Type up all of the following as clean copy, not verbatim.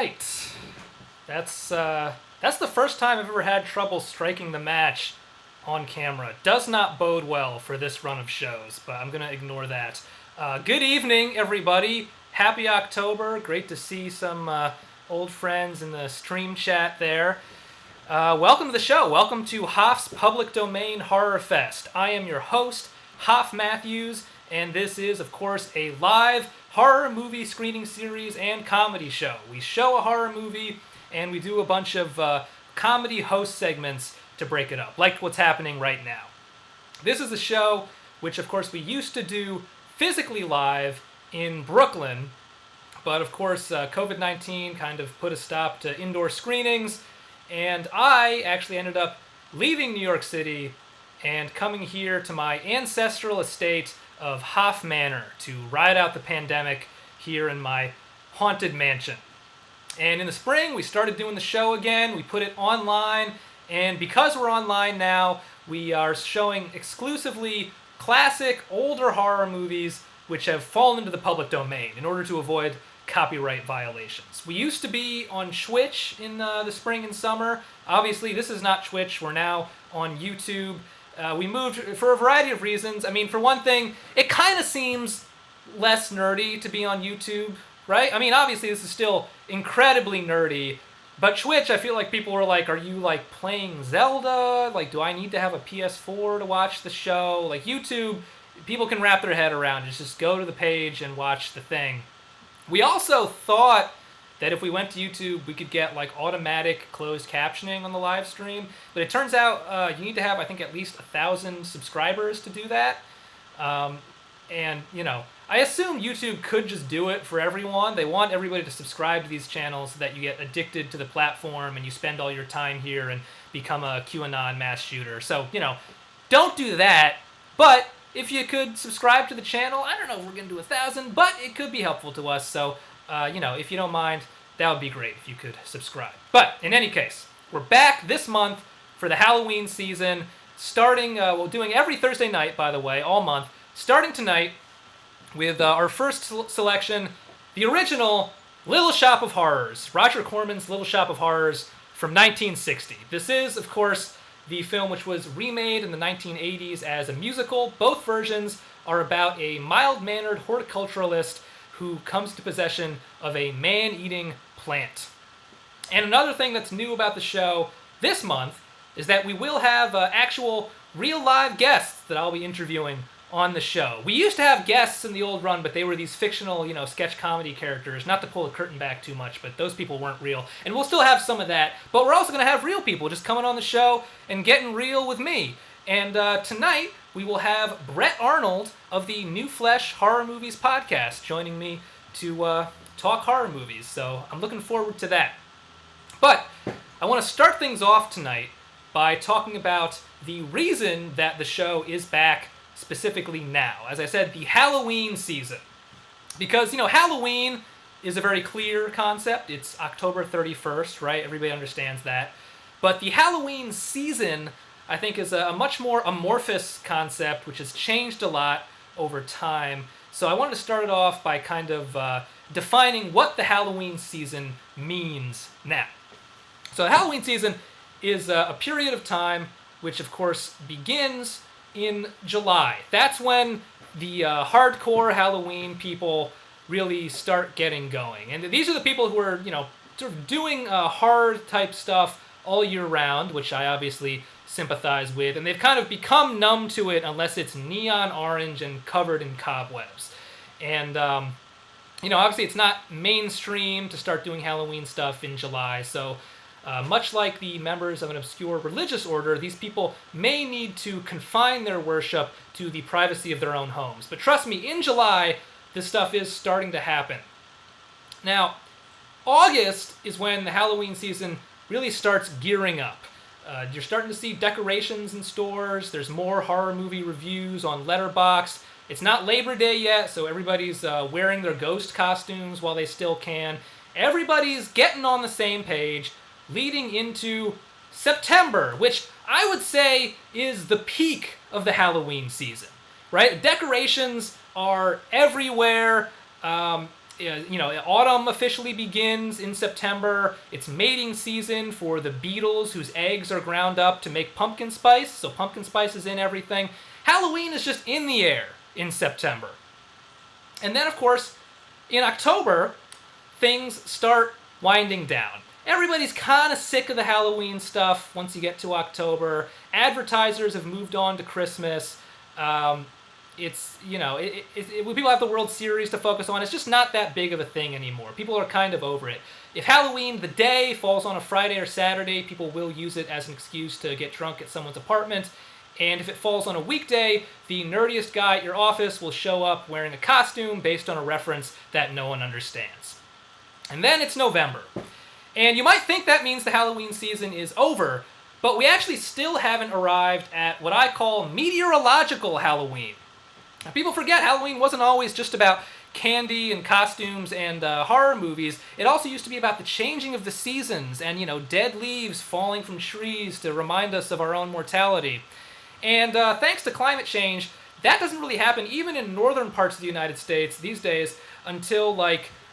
right. That's the first time I've ever had trouble striking the match on camera. Does not bode well for this run of shows, but I'm going to ignore that. Good evening, everybody. Happy October. Great to see some old friends in the stream chat there. Welcome to the show. Welcome to Hoff's Public Domain Horrorfest. I am your host, Hoff Matthews, and this is, of course, a live horror movie screening series and comedy show. We show a horror movie, and we do a bunch of comedy host segments to break it up, like what's happening right now. This is a show which, of course, we used to do physically live in Brooklyn, but, of course, COVID-19 kind of put a stop to indoor screenings, and I actually ended up leaving New York City and coming here to my ancestral estate of Hoff Manor to ride out the pandemic here in my haunted mansion. And in the spring, we started doing the show again. We put it online, and because we're online now, we are showing exclusively classic, older horror movies which have fallen into the public domain in order to avoid copyright violations. We used to be on Twitch in the spring and summer. Obviously, this is not Twitch. We're now on YouTube. We moved for a variety of reasons. I mean, for one thing, it kind of seems less nerdy to be on YouTube, right? I mean, obviously, this is still incredibly nerdy, but Twitch, I feel like people were like, are you, like, playing Zelda? Like, do I need to have a PS4 to watch the show? Like, YouTube, people can wrap their head around it. Just go to the page and watch the thing. We also thought that if we went to YouTube, we could get like automatic closed captioning on the live stream. But it turns out you need to have, I think, at least 1,000 subscribers to do that. And, you know, I assume YouTube could just do it for everyone. They want everybody to subscribe to these channels so that you get addicted to the platform and you spend all your time here and become a QAnon mass shooter. So, you know, don't do that. But if you could subscribe to the channel, I don't know if we're going to do 1,000, but it could be helpful to us. So, you know, if you don't mind, that would be great if you could subscribe. But in any case, we're back this month for the Halloween season, starting, we're doing every Thursday night, by the way, all month, starting tonight with our first selection, the original Little Shop of Horrors, Roger Corman's Little Shop of Horrors from 1960. This is, of course, the film which was remade in the 1980s as a musical. Both versions are about a mild-mannered horticulturalist who comes to possession of a man-eating plant. And another thing that's new about the show this month is that we will have actual real live guests that I'll be interviewing on the show. We used to have guests in the old run, but they were these fictional, you know, sketch comedy characters, not to pull the curtain back too much, but those people weren't real. And we'll still have some of that, but we're also going to have real people just coming on the show and getting real with me. And tonight, we will have Brett Arnold of the New Flesh Horror Movies podcast joining me to talk horror movies, so I'm looking forward to that. But I want to start things off tonight by talking about the reason that the show is back specifically now. As I said, the Halloween season. Because, you know, Halloween is a very clear concept. It's October 31st, right? Everybody understands that. But the Halloween season, I think, is a much more amorphous concept, which has changed a lot over time. So I wanted to start it off by kind of defining what the Halloween season means now. So the Halloween season is a period of time which, of course, begins in July. That's when the hardcore Halloween people really start getting going. And these are the people who are, you know, sort of doing horror type stuff all year round, which I obviously sympathize with. And they've kind of become numb to it unless it's neon orange and covered in cobwebs. And, you know, obviously it's not mainstream to start doing Halloween stuff in July. So much like the members of an obscure religious order, these people may need to confine their worship to the privacy of their own homes. But trust me, in July, this stuff is starting to happen. Now, August is when the Halloween season really starts gearing up. You're starting to see decorations in stores. There's more horror movie reviews on Letterboxd. It's not Labor Day yet, so everybody's wearing their ghost costumes while they still can. Everybody's getting on the same page, leading into September, which I would say is the peak of the Halloween season, right? Decorations are everywhere. autumn officially begins in September. It's mating season for the beetles whose eggs are ground up to make pumpkin spice. So pumpkin spice is in everything. Halloween is just in the air in September. And then, of course, in October, things start winding down. Everybody's kind of sick of the Halloween stuff once you get to October. Advertisers have moved on to Christmas. When people have the World Series to focus on, it's just not that big of a thing anymore. People are kind of over it. If Halloween, the day, falls on a Friday or Saturday, people will use it as an excuse to get drunk at someone's apartment. And if it falls on a weekday, the nerdiest guy at your office will show up wearing a costume based on a reference that no one understands. And then it's November. And you might think that means the Halloween season is over, but we actually still haven't arrived at what I call meteorological Halloween. Now, people forget Halloween wasn't always just about candy and costumes and horror movies. It also used to be about the changing of the seasons and, dead leaves falling from trees to remind us of our own mortality. And thanks to climate change, that doesn't really happen even in northern parts of the United States these days until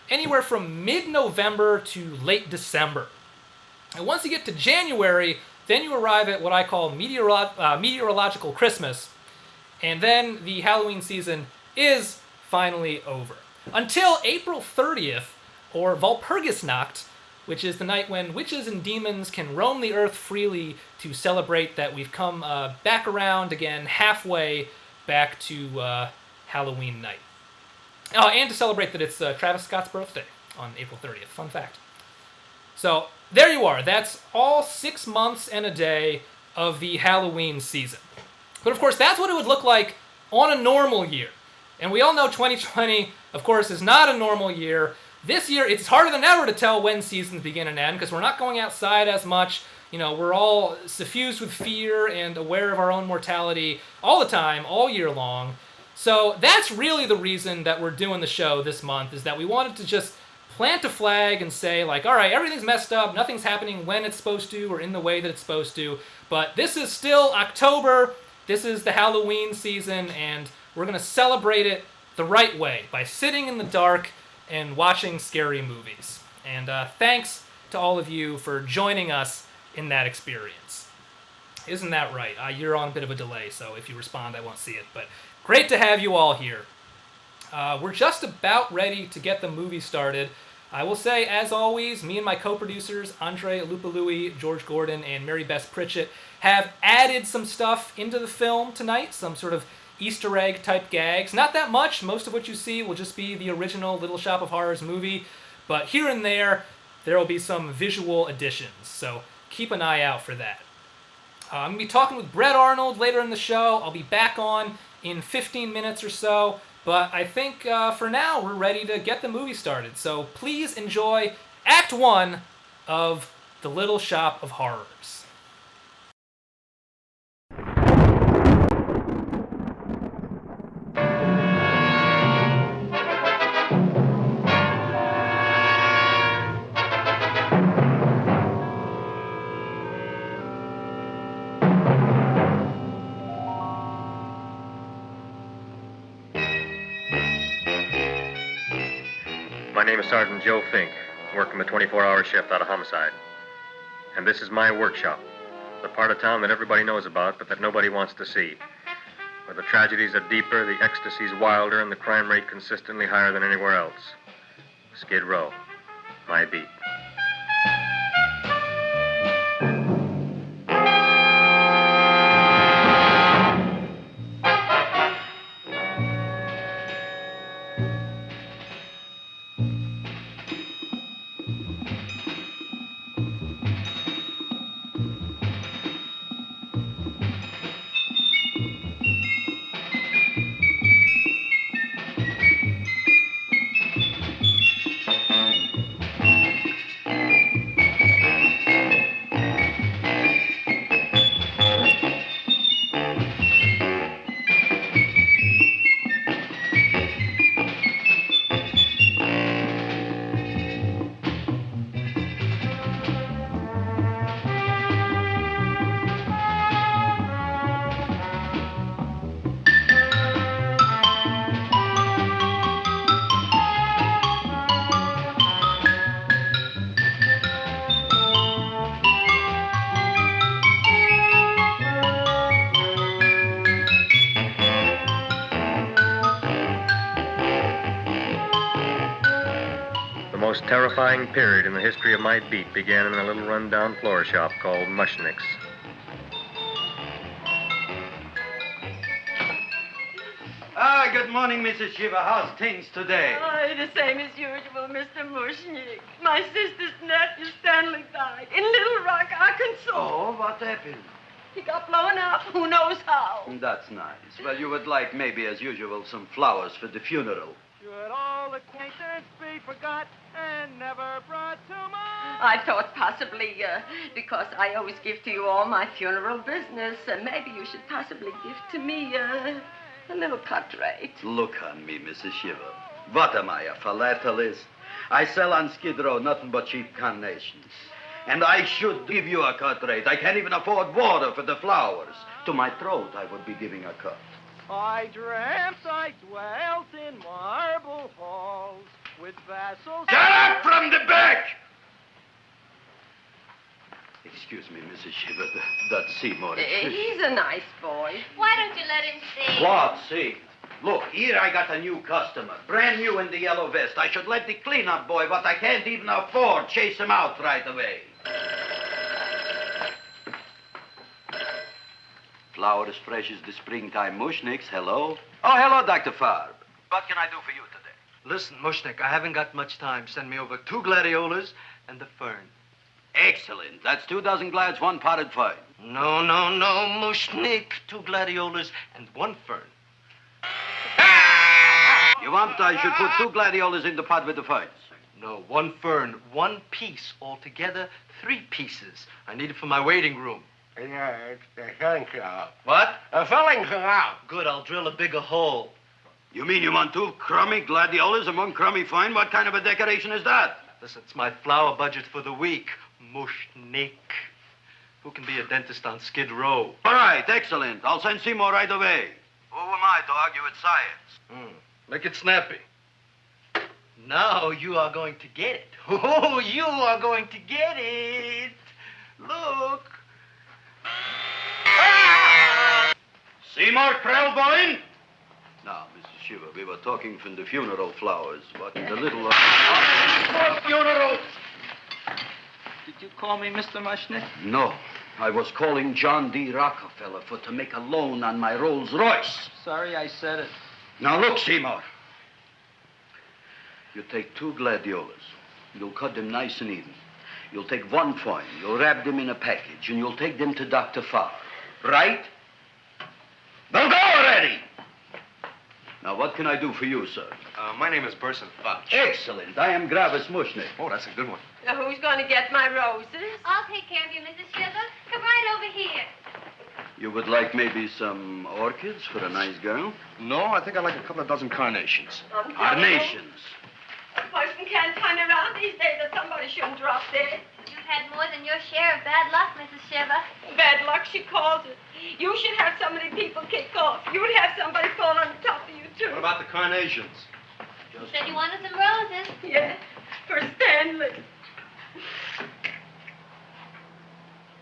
anywhere from mid-November to late December. And once you get to January, then you arrive at what I call meteorological Christmas. And then the Halloween season is finally over. Until April 30th, or Walpurgisnacht, which is the night when witches and demons can roam the earth freely to celebrate that we've come back around again halfway back to Halloween night. Oh, and to celebrate that it's Travis Scott's birthday on April 30th. Fun fact. So, there you are. That's all 6 months and a day of the Halloween season. But of course, that's what it would look like on a normal year. And we all know 2020, of course, is not a normal year. This year, it's harder than ever to tell when seasons begin and end because we're not going outside as much. We're all suffused with fear and aware of our own mortality all the time, all year long. So that's really the reason that we're doing the show this month, is that we wanted to just plant a flag and say, all right, everything's messed up, nothing's happening when it's supposed to or in the way that it's supposed to, but this is still October, this is the Halloween season, and we're going to celebrate it the right way by sitting in the dark and watching scary movies. And thanks to all of you for joining us in that experience. Isn't that right? You're on a bit of a delay, so if you respond, I won't see it, but great to have you all here. We're just about ready to get the movie started. I will say, as always, me and my co-producers, Andrei Alupului, George Gordon, and Marybess Pritchett, have added some stuff into the film tonight, some sort of Easter egg type gags. Not that much. Most of what you see will just be the original Little Shop of Horrors movie, but here and there will be some visual additions, so keep an eye out for that. I'm going to be talking with Brett Arnold later in the show. I'll be back on in 15 minutes or so, but I think for now we're ready to get the movie started. So please enjoy Act 1 of The Little Shop of Horrors. My name is Sergeant Joe Fink, working the 24-hour shift out of homicide. And this is my workshop, the part of town that everybody knows about, but that nobody wants to see. Where the tragedies are deeper, the ecstasy's wilder, and the crime rate consistently higher than anywhere else. Skid Row, my beat. most terrifying period in the history of my beat began in a little rundown floor shop called Mushnick's. Good morning, Mrs. Shiva. How's things today? Oh, the same as usual, Mr. Mushnick. My sister's nephew, Stanley, died in Little Rock, Arkansas. Oh, what happened? He got blown up. Who knows how? That's nice. Well, you would like, maybe as usual, some flowers for the funeral. Should all acquaintance be forgot and never brought to mind? I thought possibly, because I always give to you all my funeral business, maybe you should possibly give to me, a little cut rate. Look on me, Mrs. Shiva. What am I, a philatelist? I sell on Skid Row nothing but cheap carnations. And I should give you a cut rate. I can't even afford water for the flowers. To my throat, I would be giving a cut. I dreamt I dwelt in marble halls with vassals. Get up from the back! Excuse me, Mrs. Shiva, that Seymour is... He's a nice boy. Why don't you let him see? What, see? Look, here I got a new customer, brand new in the yellow vest. I should let the cleanup boy, but I can't even afford, chase him out right away. Flowers fresh as the springtime Mushnicks. Hello? Oh, hello, Dr. Farb. What can I do for you today? Listen, Mushnick, I haven't got much time. Send me over 2 gladiolas and the fern. Excellent. That's 2 dozen glads, 1 potted fern. No, Mushnick. 2 gladiolas and 1 fern. You want I should put 2 gladiolas in the pot with the ferns? No, 1 fern, 1 piece. Altogether, 3 pieces. I need it for my waiting room. Yeah, it's the filling out. What? The fillings are out. Good, I'll drill a bigger hole. You mean you want 2 crummy gladiolas and 1 crummy fern? What kind of a decoration is that? Listen, it's my flower budget for the week. Mushnick. Who can be a dentist on Skid Row? All right, excellent. I'll send Seymour right away. Who am I to argue with science? Make it snappy. Now you are going to get it. Oh, you are going to get it. Look. Seymour Krellboyne? Now, Mrs. Shiva, we were talking from the funeral flowers, but the little... For funeral! Did you call me Mr. Mushnick? No, I was calling John D. Rockefeller for to make a loan on my Rolls Royce. Sorry I said it. Now, look, Seymour. You take 2 gladiolas. You'll cut them nice and even. You'll take 1 fern. You'll wrap them in a package, and you'll take them to Dr. Farr. Right? Well, go already! Now, what can I do for you, sir? My name is Burson Fouch. Excellent. I am Gravis Mushnick. Oh, that's a good one. Who's going to get my roses? I'll take care of you, Mrs. Shiva. Come right over here. You would like maybe some orchids for a nice girl? No, I think I'd like a couple of dozen carnations. Carnations. A person can't turn around these days that somebody shouldn't drop dead. You've had more than your share of bad luck, Mrs. Shiva. Bad luck, she calls it. You should have so many people kick off. You'd have somebody fall on top of you, too. What about the carnations? You said you wanted some roses. Yeah, for Stanley.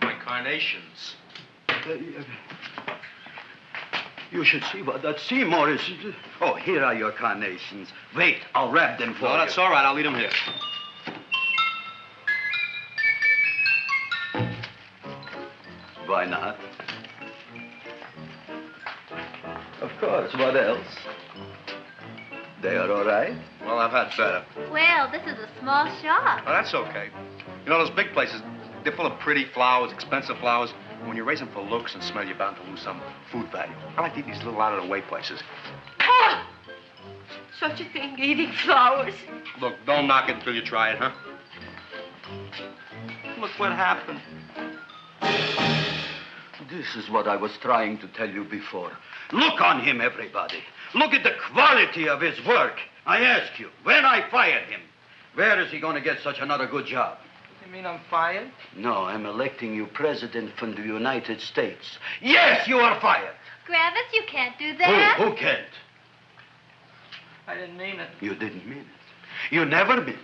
My carnations. You should see what that Seymour is. Oh, here are your carnations. Wait, I'll wrap them for you. No, that's all right. I'll leave them here. Why not? Of course. What else? They are all right? Well, I've had better. Well, this is a small shop. Oh, that's okay. You know, those big places, they're full of pretty flowers, expensive flowers. When you raise them for looks and smell, you're bound to lose some food value. I like to eat these little out-of-the-way places. Oh! Such a thing, eating flowers. Look, don't knock it until you try it, huh? Look what happened. This is what I was trying to tell you before. Look on him, everybody. Look at the quality of his work. I ask you, when I fired him, where is he going to get such another good job? You mean I'm fired? No, I'm electing you president from the United States. Yes, you are fired. Gravis, you can't do that. Who can't? I didn't mean it. You didn't mean it. You never mean it.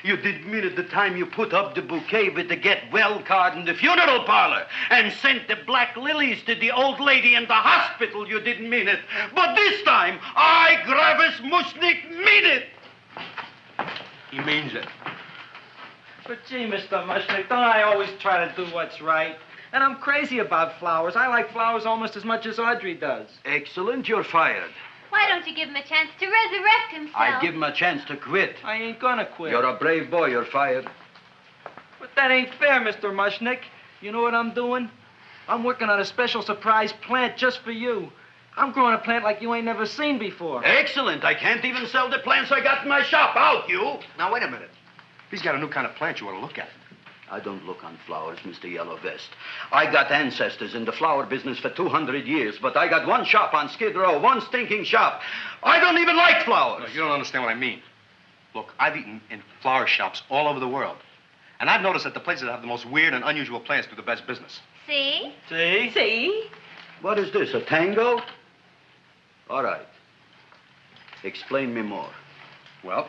You didn't mean it the time you put up the bouquet with the get well card in the funeral parlor and sent the black lilies to the old lady in the hospital. You didn't mean it. But this time, I, Gravis Mushnick, mean it. He means it. But gee, Mr. Mushnick, don't I always try to do what's right? And I'm crazy about flowers. I like flowers almost as much as Audrey does. Excellent, you're fired. Why don't you give him a chance to resurrect himself? I give him a chance to quit. I ain't gonna quit. You're a brave boy, you're fired. But that ain't fair, Mr. Mushnick. You know what I'm doing? I'm working on a special surprise plant just for you. I'm growing a plant like you ain't never seen before. Excellent. I can't even sell the plants I got in my shop. Out, you. Now, wait a minute. If he's got a new kind of plant, you ought to look at it. I don't look on flowers, Mr. Yellow Vest. I got ancestors in the flower business for 200 years, but I got one shop on Skid Row, one stinking shop. I don't even like flowers. No, you don't understand what I mean. Look, I've eaten in flower shops all over the world. And I've noticed that the places that have the most weird and unusual plants do the best business. See? See? See? What is this, a tango? All right. Explain me more. Well,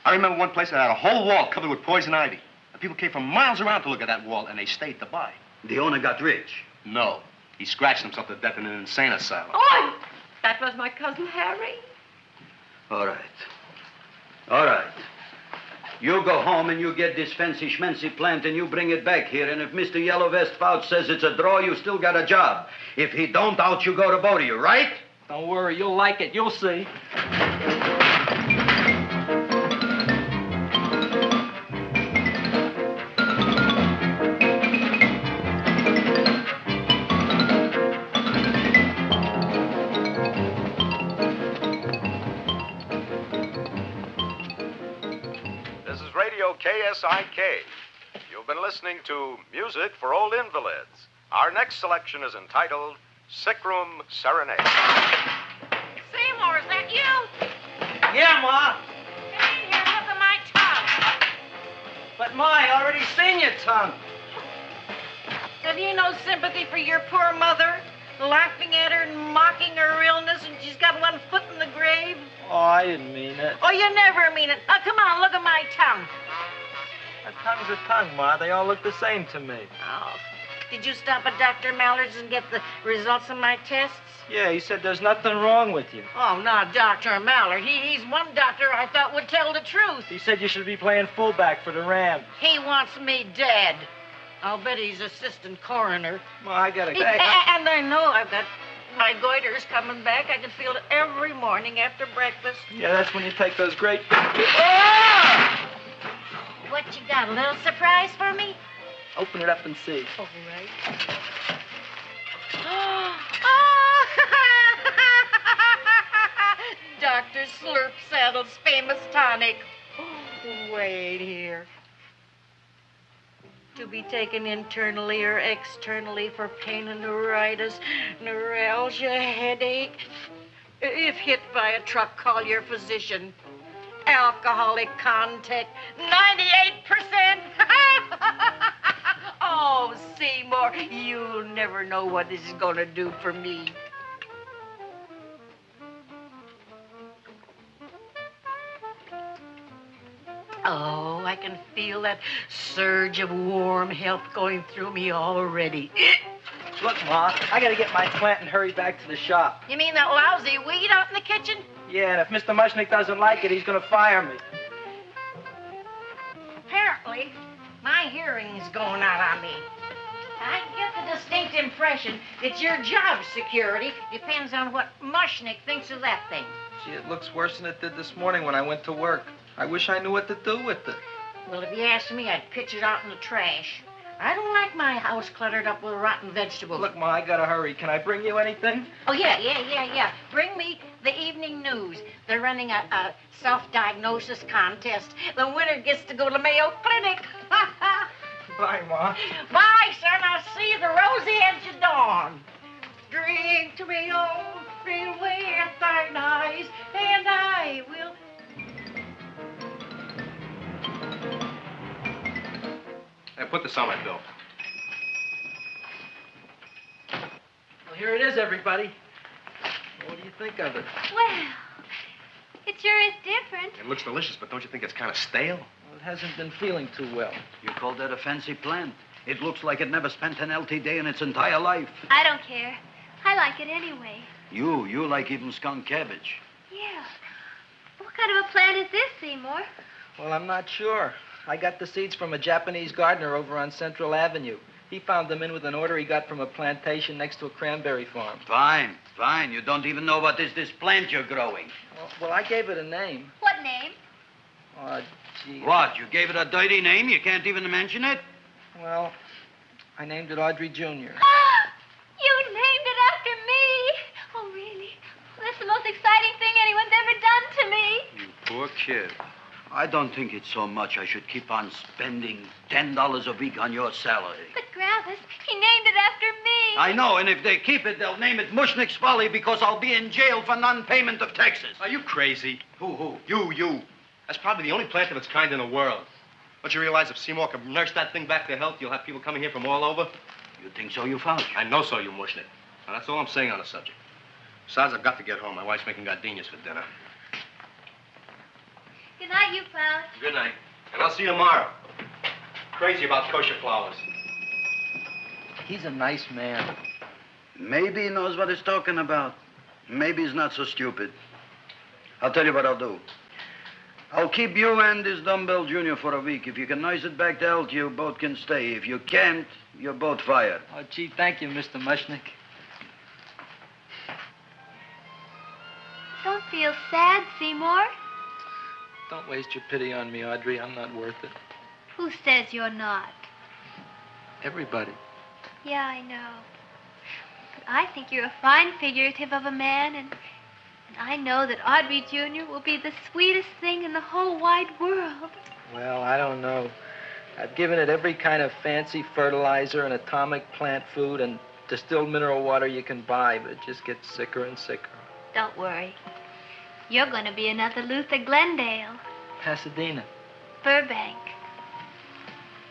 I remember one place that had a whole wall covered with poison ivy. And people came from miles around to look at that wall, and they stayed to buy. The owner got rich. No. He scratched himself to death in an insane asylum. Oh, that was my cousin Harry. All right. All right. You go home and you get this fancy schmancy plant and you bring it back here. And if Mr. Yellow Vest Fouch says it's a draw, you still got a job. If he don't, out you go to both of you, right? Don't worry, you'll like it. You'll see. This is Radio KSIK. You've been listening to Music for Old Invalids. Our next selection is entitled Sick Room Serenade. Seymour, is that you? Yeah, Ma. Come in here and look at my tongue. But, Ma, I already seen your tongue. Have you no sympathy for your poor mother? Laughing at her and mocking her illness, and she's got one foot in the grave? Oh, I didn't mean it. Oh, you never mean it. Now, come on, look at my tongue. A tongue's a tongue, Ma. They all look the same to me. Oh, did you stop at Dr. Mallard's and get the results of my tests? Yeah, he said there's nothing wrong with you. Oh, not Dr. Mallard. He's one doctor I thought would tell the truth. He said you should be playing fullback for the Rams. He wants me dead. I'll bet he's assistant coroner. Ma, I gotta go. And I know I've got my goiters coming back. I can feel it every morning after breakfast. Yeah, that's when you take those great... Ah! What you got, a little surprise for me? Open it up and see. All right. Dr. Slurp Saddle's famous tonic. Wait here. To be taken internally or externally for pain and neuritis, neuralgia, headache. If hit by a truck, call your physician. Alcoholic contact, 98%. Oh, Seymour, you'll never know what this is going to do for me. Oh, I can feel that surge of warm health going through me already. Look, Ma, I gotta get my plant and hurry back to the shop. You mean that lousy weed out in the kitchen? Yeah, and if Mr. Mushnick doesn't like it, he's gonna fire me. Apparently, my hearing's going out on me. I get the distinct impression that your job security depends on what Mushnick thinks of that thing. Gee, it looks worse than it did this morning when I went to work. I wish I knew what to do with it. Well, if you asked me, I'd pitch it out in the trash. I don't like my house cluttered up with rotten vegetables. Look, Ma, I gotta hurry. Can I bring you anything? Oh, yeah. Bring me the evening news. They're running a self-diagnosis contest. The winner gets to go to Mayo Clinic. Bye, Ma. Bye, son. I'll see you the rosy edge of dawn. Drink to me, oh, feel with thine eyes, and I will... Hey, put this on my bill. Well, here it is, everybody. What do you think of it? Well, it sure is different. It looks delicious, but don't you think it's kind of stale? Well, it hasn't been feeling too well. You call that a fancy plant? It looks like it never spent an LT day in its entire life. I don't care. I like it anyway. You like even skunk cabbage. Yeah. What kind of a plant is this, Seymour? Well, I'm not sure. I got the seeds from a Japanese gardener over on Central Avenue. He found them in with an order he got from a plantation next to a cranberry farm. Fine, fine. You don't even know what is this plant you're growing. Well, I gave it a name. What name? Oh, gee. What? You gave it a dirty name? You can't even mention it? Well, I named it Audrey Jr. You named it after me. Oh, really? Well, that's the most exciting thing anyone's ever done to me. You poor kid. I don't think it's so much I should keep on spending $10 a week on your salary. But Gravis, he named it after me. I know, and if they keep it, they'll name it Mushnick's Folly because I'll be in jail for non-payment of taxes. Are you crazy? Who? You. That's probably the only plant of its kind in the world. Don't you realize if Seymour can nurse that thing back to health, you'll have people coming here from all over? You think so, you found? I know so, you mushnick. Now, that's all I'm saying on the subject. Besides, I've got to get home. My wife's making gardenias for dinner. Good night, you pal. Good night. And I'll see you tomorrow. Crazy about kosher flowers. He's a nice man. Maybe he knows what he's talking about. Maybe he's not so stupid. I'll tell you what I'll do. I'll keep you and this dumbbell junior for a week. If you can nurse it back to health, you both can stay. If you can't, you're both fired. Oh, gee, thank you, Mr. Mushnick. Don't feel sad, Seymour. Don't waste your pity on me, Audrey. I'm not worth it. Who says you're not? Everybody. Yeah, I know. But I think you're a fine figurative of a man, and I know that Audrey Jr. will be the sweetest thing in the whole wide world. Well, I don't know. I've given it every kind of fancy fertilizer and atomic plant food and distilled mineral water you can buy, but it just gets sicker and sicker. Don't worry. You're going to be another Luther Glendale. Pasadena. Burbank.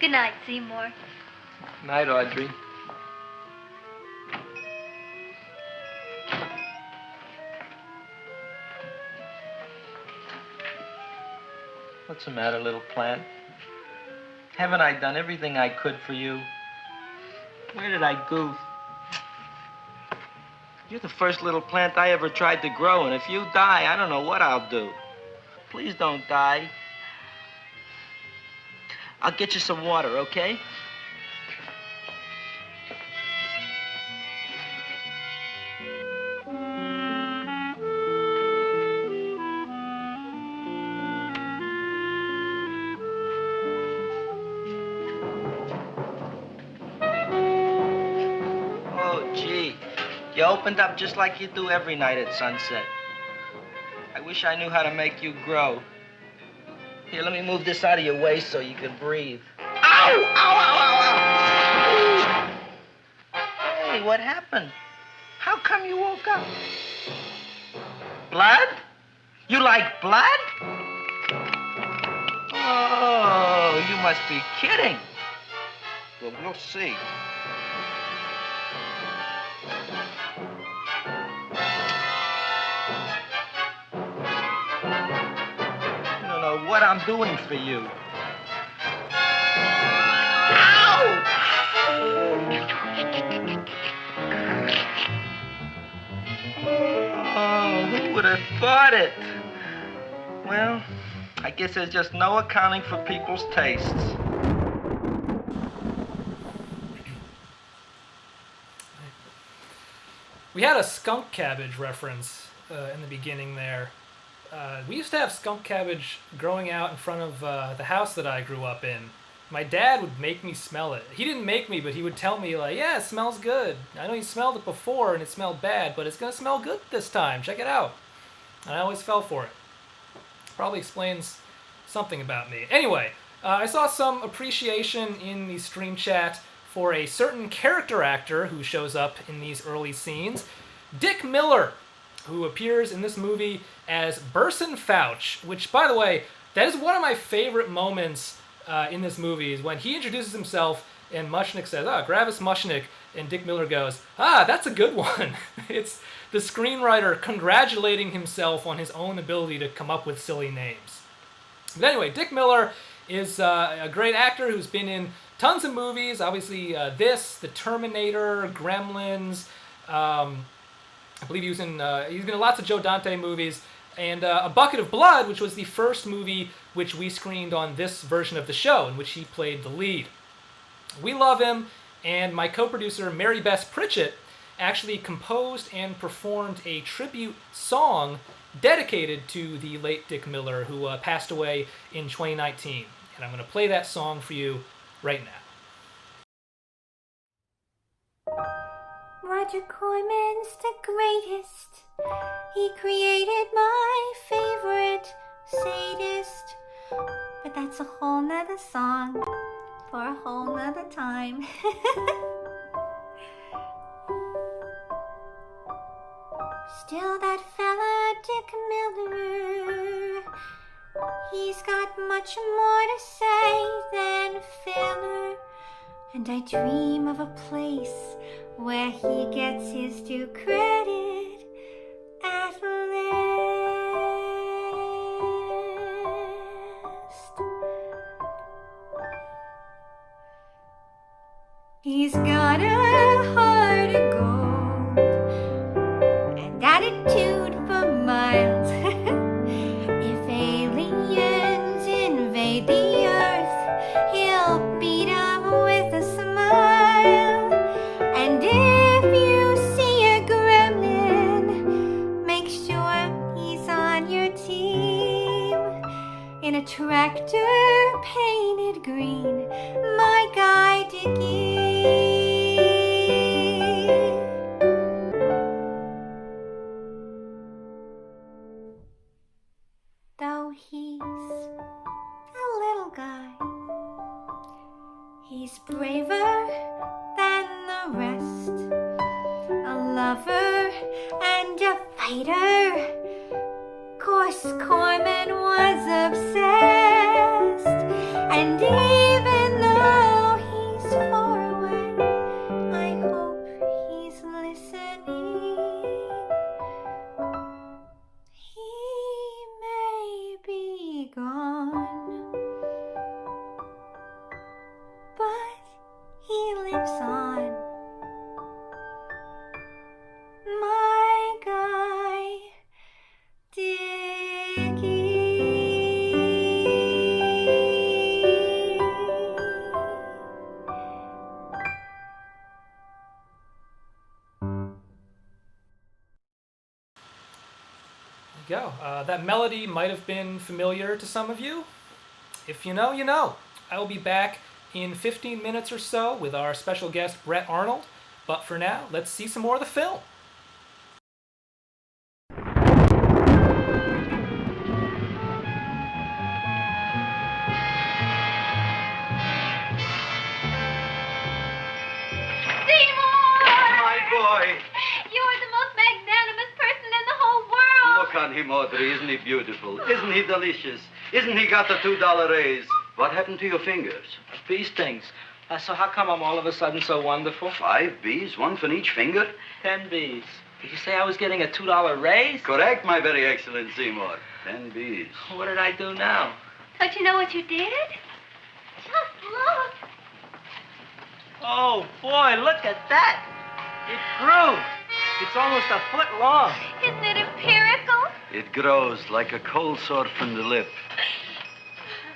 Good night, Seymour. Night, Audrey. What's the matter, little plant? Haven't I done everything I could for you? Where did I goof? You're the first little plant I ever tried to grow, and if you die, I don't know what I'll do. Please don't die. I'll get you some water, okay? You opened up just like you do every night at sunset. I wish I knew how to make you grow. Here, let me move this out of your way so you can breathe. Ow! Ow, ow, ow, ow! Hey, what happened? How come you woke up? Blood? You like blood? Oh, you must be kidding. Well, we'll see. What I'm doing for you. Ow! Oh, who would have thought it? Well, I guess there's just no accounting for people's tastes. We had a skunk cabbage reference in the beginning there. We used to have skunk cabbage growing out in front of the house that I grew up in. My dad would make me smell it. He didn't make me, but he would tell me, like, yeah, it smells good. I know you smelled it before and it smelled bad, but it's going to smell good this time. Check it out. And I always fell for it. Probably explains something about me. Anyway, I saw some appreciation in the stream chat for a certain character actor who shows up in these early scenes, Dick Miller, who appears in this movie as Burson Fouch, which, by the way, that is one of my favorite moments in this movie, is when he introduces himself and Mushnick says, Gravis Mushnick, and Dick Miller goes, that's a good one. It's the screenwriter congratulating himself on his own ability to come up with silly names. But anyway, Dick Miller is a great actor who's been in tons of movies, obviously this, The Terminator, Gremlins, I believe he's been in lots of Joe Dante movies, and A Bucket of Blood, which was the first movie which we screened on this version of the show, in which he played the lead. We love him, and my co-producer, Marybess Pritchett, actually composed and performed a tribute song dedicated to the late Dick Miller, who passed away in 2019. And I'm going to play that song for you right now. Roger Corman's the greatest. He created my favorite sadist. But that's a whole nother song for a whole nother time. Still, that fella Dick Miller, he's got much more to say than filler. And I dream of a place where he gets his due credit at last. He's got a heart of gold and attitude for miles. If aliens invade the earth, he'll beat 'em with a smile. And if you see a gremlin, make sure he's on your team. In a tractor painted green, my guy Dickie. Though he's a little guy, he's braver than the rest, a lover and a fighter. Course Corman was obsessed, and even though he's far away, I hope he's listening. He may be gone, but he lives on. My guy, Dickie. There you go. That melody might have been familiar to some of you. If you know, you know. I will be back in 15 minutes or so with our special guest, Brett Arnold. But for now, let's see some more of the film. My boy. You're the most magnanimous person in the whole world. Look on him, Audrey. Isn't he beautiful? Isn't he delicious? Isn't he got the $2 raise? What happened to your fingers? Bee stings. So how come I'm all of a sudden so wonderful? 5 bees, one for each finger? 10 bees. Did you say I was getting a $2 raise? Correct, my very excellent Seymour. 10 bees. What did I do now? Don't you know what you did? Just look. Oh, boy, look at that. It grew. It's almost a foot long. Isn't it empirical? It grows like a cold sore from the lip.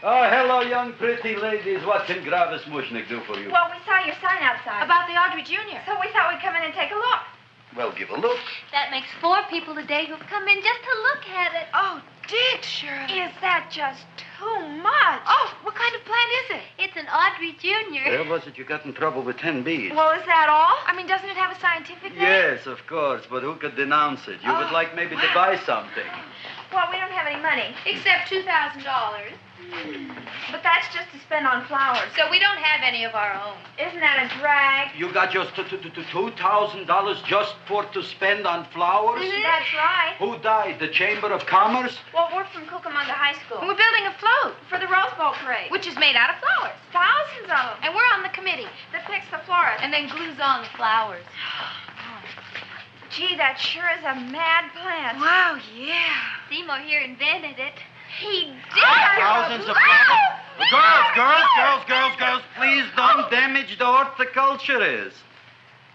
Oh, hello, young pretty ladies. What can Gravis Mushnick do for you? Well, we saw your sign outside. About the Audrey Jr. So we thought we'd come in and take a look. Well, give a look. That makes 4 people today who've come in just to look at it. Oh, Dick, Shirley. Is that just too much? Oh, what kind of plant is it? It's an Audrey Jr. Where was it you got in trouble with 10 bees? Well, is that all? I mean, doesn't it have a scientific name? Yes, of course, but who could denounce it? You would like maybe to buy something. Well, we don't have any money. Except $2,000. But that's just to spend on flowers. So we don't have any of our own. Isn't that a drag? You got just $2,000 just for to spend on flowers? That's right. Who died? The Chamber of Commerce? Well, we're from Cucamonga High School. We're building a float for the Rose Bowl parade. Which is made out of flowers. Thousands of them. And we're on the committee. That picks the florist. And then glues on the flowers. Gee, that sure is a mad plant. Wow, yeah. Seymour here invented it. He did. Thousands of flowers. Girls, please don't damage the horticulturist.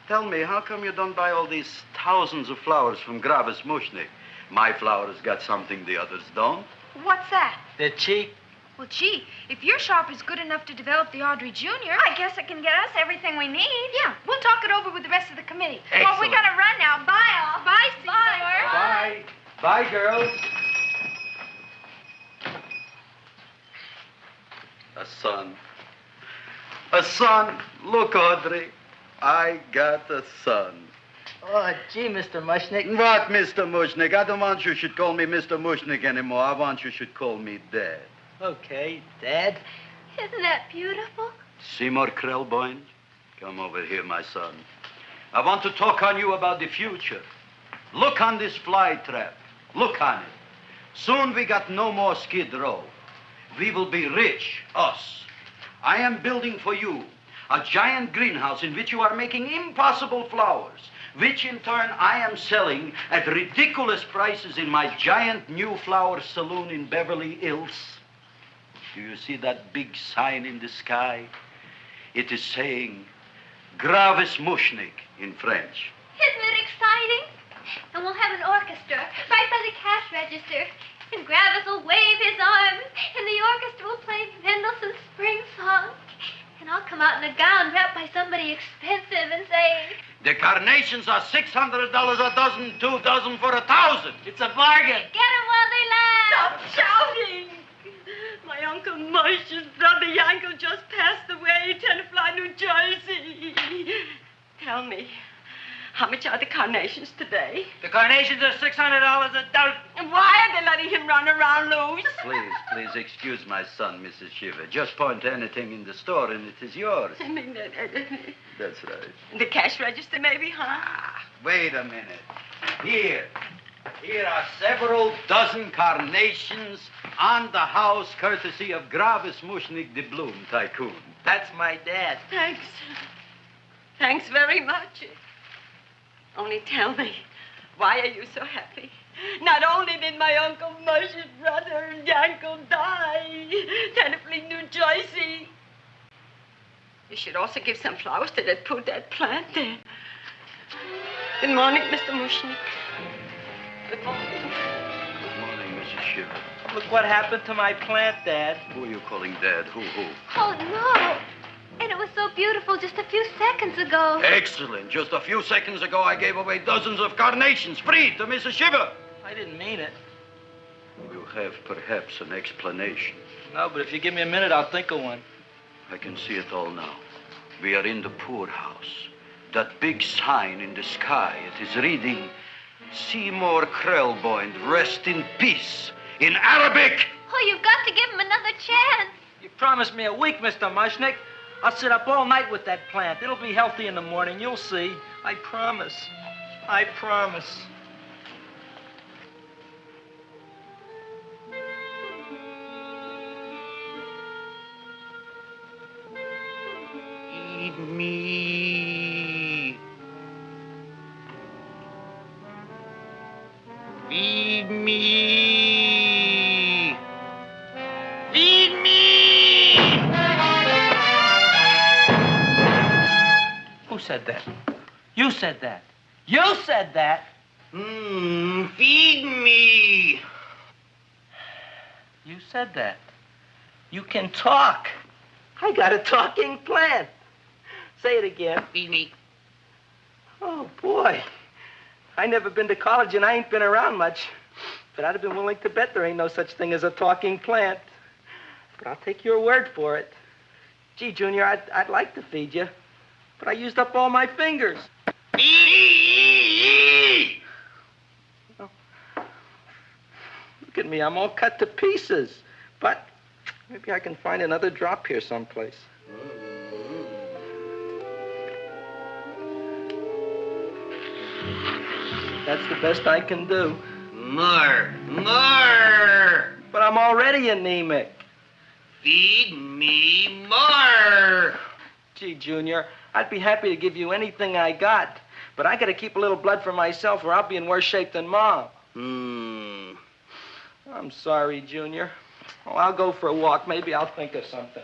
Tell me, how come you don't buy all these thousands of flowers from Gravis Mushnick? My flowers got something the others don't. What's that? They're cheap. Well, gee, if your shop is good enough to develop the Audrey Jr., I guess it can get us everything we need. Yeah, we'll talk it over with the rest of the committee. Well, we gotta run now. Bye, all. Bye, Seymour. Bye. Bye, girls. A son. A son. Look, Audrey. I got a son. Oh, gee, Mr. Mushnick. What, Mr. Mushnick? I don't want you should call me Mr. Mushnick anymore. I want you should call me Dad. Okay, Dad. Isn't that beautiful? Seymour Krelboyne, come over here, my son. I want to talk on you about the future. Look on this fly trap. Look on it. Soon we got no more Skid Row. We will be rich, us. I am building for you a giant greenhouse in which you are making impossible flowers, which in turn I am selling at ridiculous prices in my giant new flower saloon in Beverly Hills. Do you see that big sign in the sky? It is saying, Gravis Mushnik in French. Isn't it exciting? And we'll have an orchestra right by the cash register. And Gravis will wave his arms, and the orchestra will play Mendelssohn's Spring Song. And I'll come out in a gown wrapped by somebody expensive and say, The carnations are $600 a dozen, 2 dozen for $1,000. It's a bargain. get 'em while they last. Stop shouting! My Uncle Moshe's brother Yankel just passed away, Tenafly, New Jersey. Tell me, how much are the carnations today? The carnations are $600 a dozen. And why are they letting him run around loose? Please excuse my son, Mrs. Shiver. Just point to anything in the store and it is yours. I mean, That's right. the cash register maybe, huh? Wait a minute. Here are several dozen carnations on the house, courtesy of Gravis Mushnik, the Bloom Tycoon. That's my dad. Thanks. Thanks very much. Only tell me, why are you so happy? Not only did my Uncle Moshe's brother Yankel die, Tenafly, New Jersey. You should also give some flowers to that poor dead plant there. Good morning, Mr. Mushnik. Good morning. Good morning, Mrs. Shiver. Look what happened to my plant, Dad. Who are you calling Dad? Who? Oh, no. And it was so beautiful just a few seconds ago. Excellent. Just a few seconds ago, I gave away dozens of carnations free to Mrs. Shiver. I didn't mean it. You have perhaps an explanation. No, but if you give me a minute, I'll think of one. I can see it all now. We are in the poorhouse. That big sign in the sky, it is reading, Seymour Krelboyne, rest in peace, in Arabic. Oh, you've got to give him another chance. You promised me a week, Mr. Mushnick. I'll sit up all night with that plant. It'll be healthy in the morning. You'll see. I promise. I promise. Feed me. Feed me. Feed me. Who said that? You said that. You said that. Feed me. You said that. You can talk. I got a talking plant. Say it again. Feed me. Oh, boy. I never been to college and I ain't been around much. But I'd have been willing to bet there ain't no such thing as a talking plant. But I'll take your word for it. Gee, Junior, I'd like to feed you. But I used up all my fingers. Oh. Look at me, I'm all cut to pieces. But maybe I can find another drop here someplace. That's the best I can do. More. But I'm already anemic. Feed me more. Gee, Junior, I'd be happy to give you anything I got. But I gotta keep a little blood for myself or I'll be in worse shape than Mom. I'm sorry, Junior. Oh, I'll go for a walk. Maybe I'll think of something.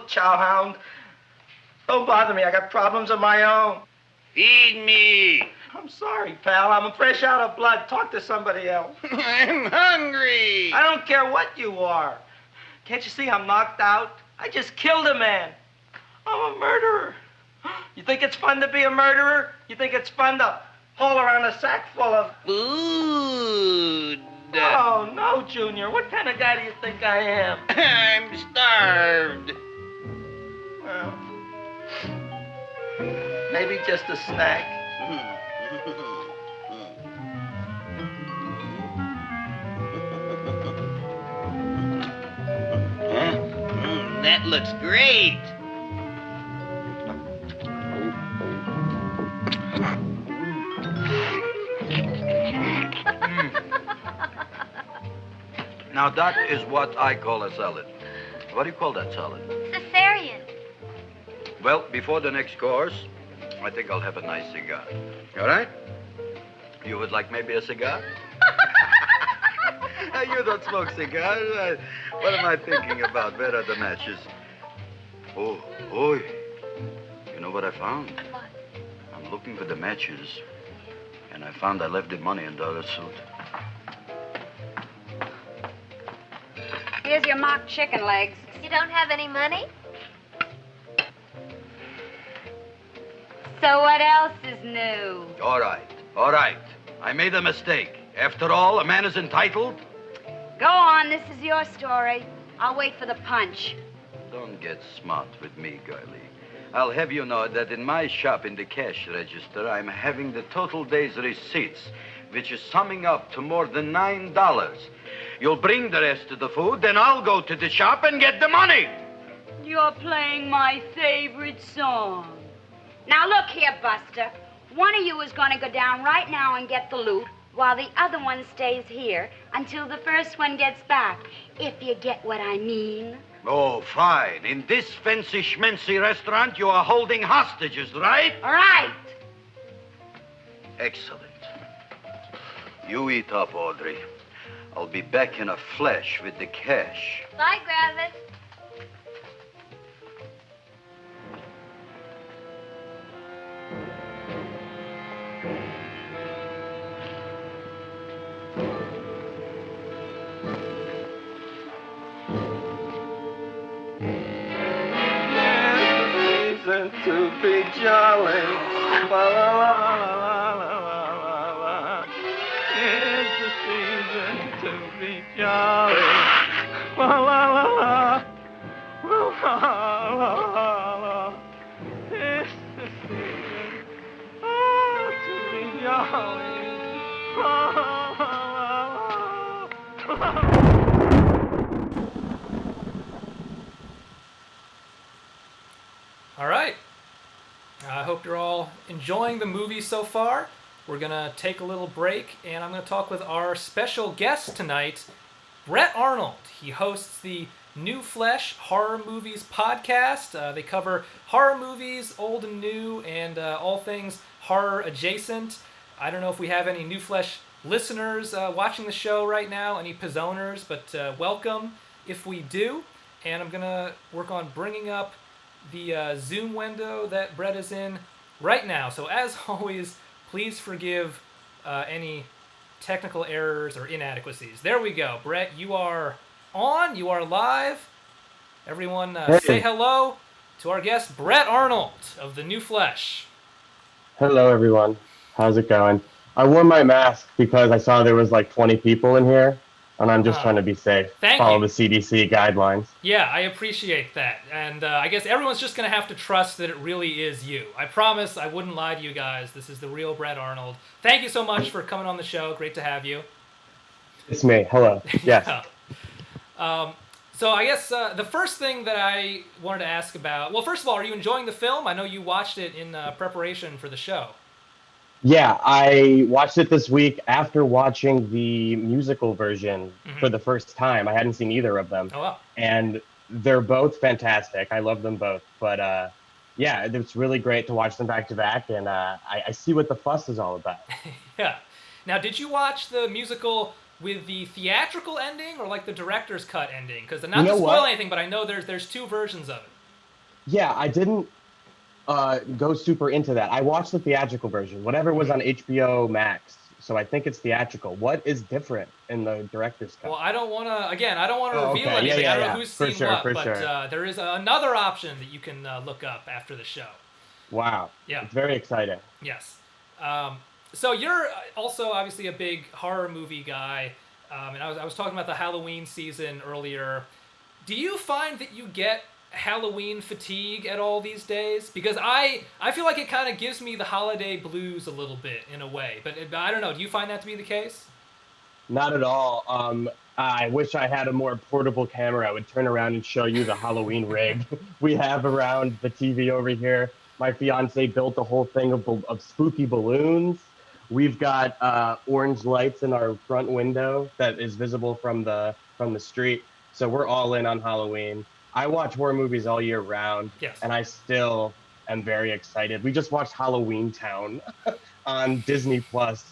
chowhound. Don't bother me. I got problems of my own. Feed me. I'm sorry, pal. I'm fresh out of blood. Talk to somebody else. I'm hungry. I don't care what you are. Can't you see I'm knocked out? I just killed a man. I'm a murderer. You think it's fun to be a murderer? You think it's fun to haul around a sack full of Food. Oh, no, Junior. What kind of guy do you think I am? I'm starved. Well, maybe just a snack. That looks great. Now, that is what I call a salad. What do you call that salad? Caesarean. Well, before the next course, I think I'll have a nice cigar. All right? You would like maybe a cigar? You don't smoke cigars. What am I thinking about? Where are the matches? Oh, you know what I found? What? I'm looking for the matches, and I found I left the money in the other suit. Here's your mock chicken legs. You don't have any money? So what else is new? All right. I made a mistake. After all, a man is entitled. Go on, this is your story. I'll wait for the punch. Don't get smart with me, girlie. I'll have you know that in my shop in the cash register, I'm having the total day's receipts, which is summing up to more than $9. You'll bring the rest of the food, then I'll go to the shop and get the money. You're playing my favorite song. Now look here, Buster. One of you is going to go down right now and get the loot, while the other one stays here until the first one gets back, if you get what I mean. Oh, fine. In this fancy schmancy restaurant, you are holding hostages, right? All right. Excellent. You eat up, Audrey. I'll be back in a flash with the cash. Bye, Gravis. To be jolly. La la la la la la la la. It's the season to be jolly. La la la la. La la la la. It's the season to be jolly. La la la la. All right. I hope you're all enjoying the movie so far. We're going to take a little break, and I'm going to talk with our special guest tonight, Brett Arnold. He hosts the New Flesh Horror Movies podcast. They cover horror movies, old and new, and all things horror adjacent. I don't know if we have any New Flesh listeners watching the show right now, any Pizzoners, but welcome if we do. And I'm going to work on bringing up the Zoom window that Brett is in right now. So as always, please forgive any technical errors or inadequacies. There we go. Brett, you are on. You are live. Everyone say hello to our guest, Brett Arnold of the New Flesh. Hello, everyone. How's it going? I wore my mask because I saw there was like 20 people in here, and I'm just trying to be safe. Follow the CDC guidelines. Yeah, I appreciate that. And I guess everyone's just going to have to trust that it really is you. I promise I wouldn't lie to you guys. This is the real Brett Arnold. Thank you so much for coming on the show. Great to have you. It's me. Hello. Yes. Yeah. So I guess the first thing that I wanted to ask about... Well, first of all, are you enjoying the film? I know you watched it in preparation for the show. Yeah, I watched it this week after watching the musical version for the first time. I hadn't seen either of them. Oh, wow. And they're both fantastic. I love them both. But yeah, it's really great to watch them back to back. And I see what the fuss is all about. Yeah. Now, did you watch the musical with the theatrical ending or like the director's cut ending? Because not to spoil anything, but I know there's two versions of it. Yeah, I didn't go super into that. I watched the theatrical version, whatever was on HBO Max. So I think it's theatrical. What is different in the director's cut? Well, I don't want to reveal okay. anything. Yeah, I don't know yeah. who's For seen sure, what, for but sure. there is another option that you can look up after the show. Wow. Yeah. It's very exciting. Yes. So you're also obviously a big horror movie guy, and I was talking about the Halloween season earlier. Do you find that you get Halloween fatigue at all these days? Because I feel like it kind of gives me the holiday blues a little bit in a way, but I don't know. Do you find that to be the case? Not at all. I wish I had a more portable camera. I would turn around and show you the Halloween rig we have around the TV over here. My fiance built a whole thing of spooky balloons. We've got orange lights in our front window that is visible from the street. So we're all in on Halloween. I watch horror movies all year round, yes. And I still am very excited. We just watched Halloween Town on Disney Plus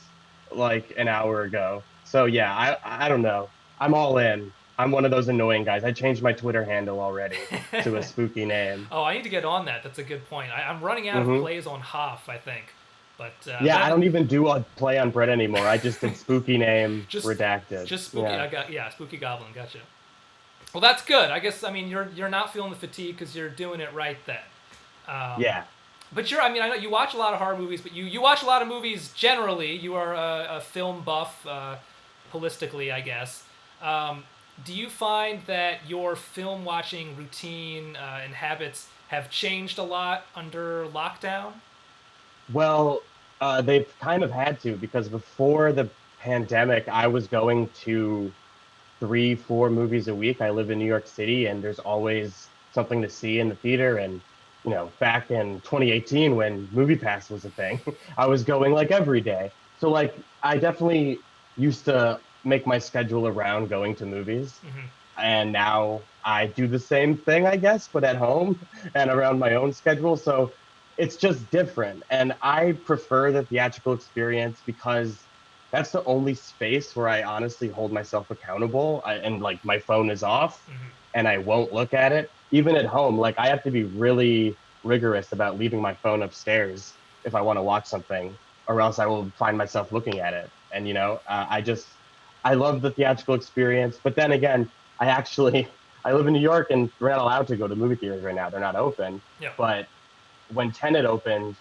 like an hour ago. So yeah, I don't know. I'm all in. I'm one of those annoying guys. I changed my Twitter handle already to a spooky name. Oh, I need to get on that. That's a good point. I'm running out of plays on Hoff, I think. But yeah, I don't even do a play on Brett anymore. I just did spooky name redacted. Just spooky. Yeah. Spooky Goblin. Gotcha. Well, that's good. I guess you're not feeling the fatigue because you're doing it right then. Yeah. But I know you watch a lot of horror movies, but you watch a lot of movies generally. You are a film buff, holistically, I guess. Do you find that your film watching routine and habits have changed a lot under lockdown? Well, they've kind of had to, because before the pandemic, I was going to 3-4 movies a week. I live in New York City, and there's always something to see in the theater. And back in 2018 when MoviePass was a thing, I was going like every day. So like I definitely used to make my schedule around going to movies. And now I do the same thing, I guess, but at home and around my own schedule. So it's just different. And I prefer the theatrical experience because that's the only space where I honestly hold myself accountable and like my phone is off and I won't look at it. Even at home, like I have to be really rigorous about leaving my phone upstairs if I want to watch something, or else I will find myself looking at it. And I love the theatrical experience. But then again, I live in New York and we're not allowed to go to movie theaters right now. They're not open. Yeah. But when Tenet opened,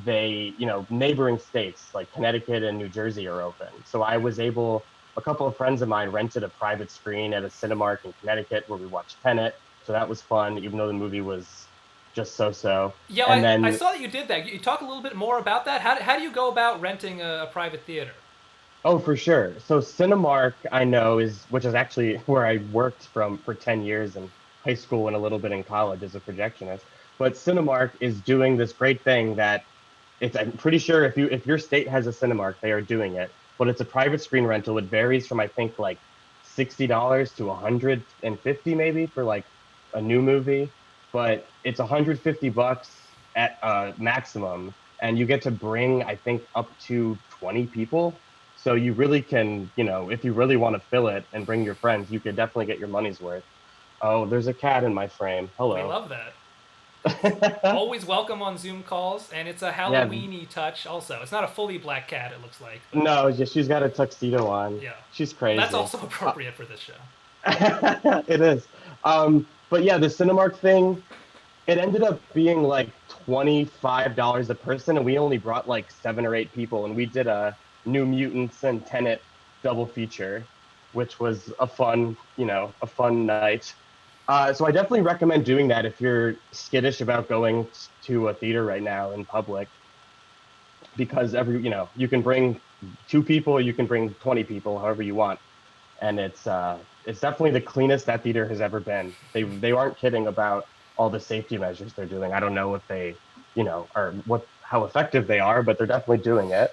neighboring states like Connecticut and New Jersey are open. So a couple of friends of mine rented a private screen at a Cinemark in Connecticut where we watched Tenet. So that was fun, even though the movie was just so-so. Yeah, I saw that you did that. You talk a little bit more about that. How do you go about renting a private theater? Oh, for sure. So Cinemark, I know, which is actually where I worked for 10 years in high school and a little bit in college as a projectionist. But Cinemark is doing this great thing that I'm pretty sure if your state has a Cinemark, they are doing it. But it's a private screen rental. It varies from, I think, like $60 to $150 maybe for like a new movie. But it's $150 at maximum. And you get to bring, I think, up to 20 people. So you really can, if you really want to fill it and bring your friends, you could definitely get your money's worth. Oh, there's a cat in my frame. Hello. We love that. Always welcome on Zoom calls, and it's a Halloween-y touch also. It's not a fully black cat, it looks like. But... No, she's got a tuxedo on. Yeah. She's crazy. That's also appropriate for this show. It is. But yeah, the Cinemark thing, it ended up being like $25 a person, and we only brought like 7 or 8 people, and we did a New Mutants and Tenet double feature, which was a fun night. So I definitely recommend doing that if you're skittish about going to a theater right now in public, because you can bring 2 people, you can bring 20 people, however you want, and it's definitely the cleanest that theater has ever been. They aren't kidding about all the safety measures they're doing. I don't know if they, how effective they are, but they're definitely doing it.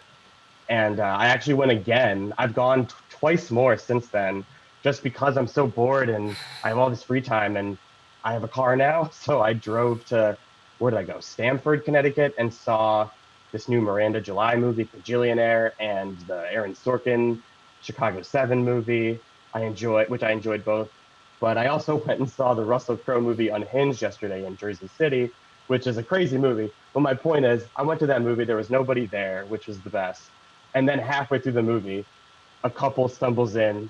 And I actually went again. I've gone twice more since then, just because I'm so bored and I have all this free time and I have a car now. So I drove to, where did I go? Stamford, Connecticut, and saw this new Miranda July movie, Bajillionaire, and the Aaron Sorkin Chicago 7 movie. which I enjoyed both. But I also went and saw the Russell Crowe movie Unhinged yesterday in Jersey City, which is a crazy movie. But my point is, I went to that movie, there was nobody there, which was the best. And then halfway through the movie, a couple stumbles in,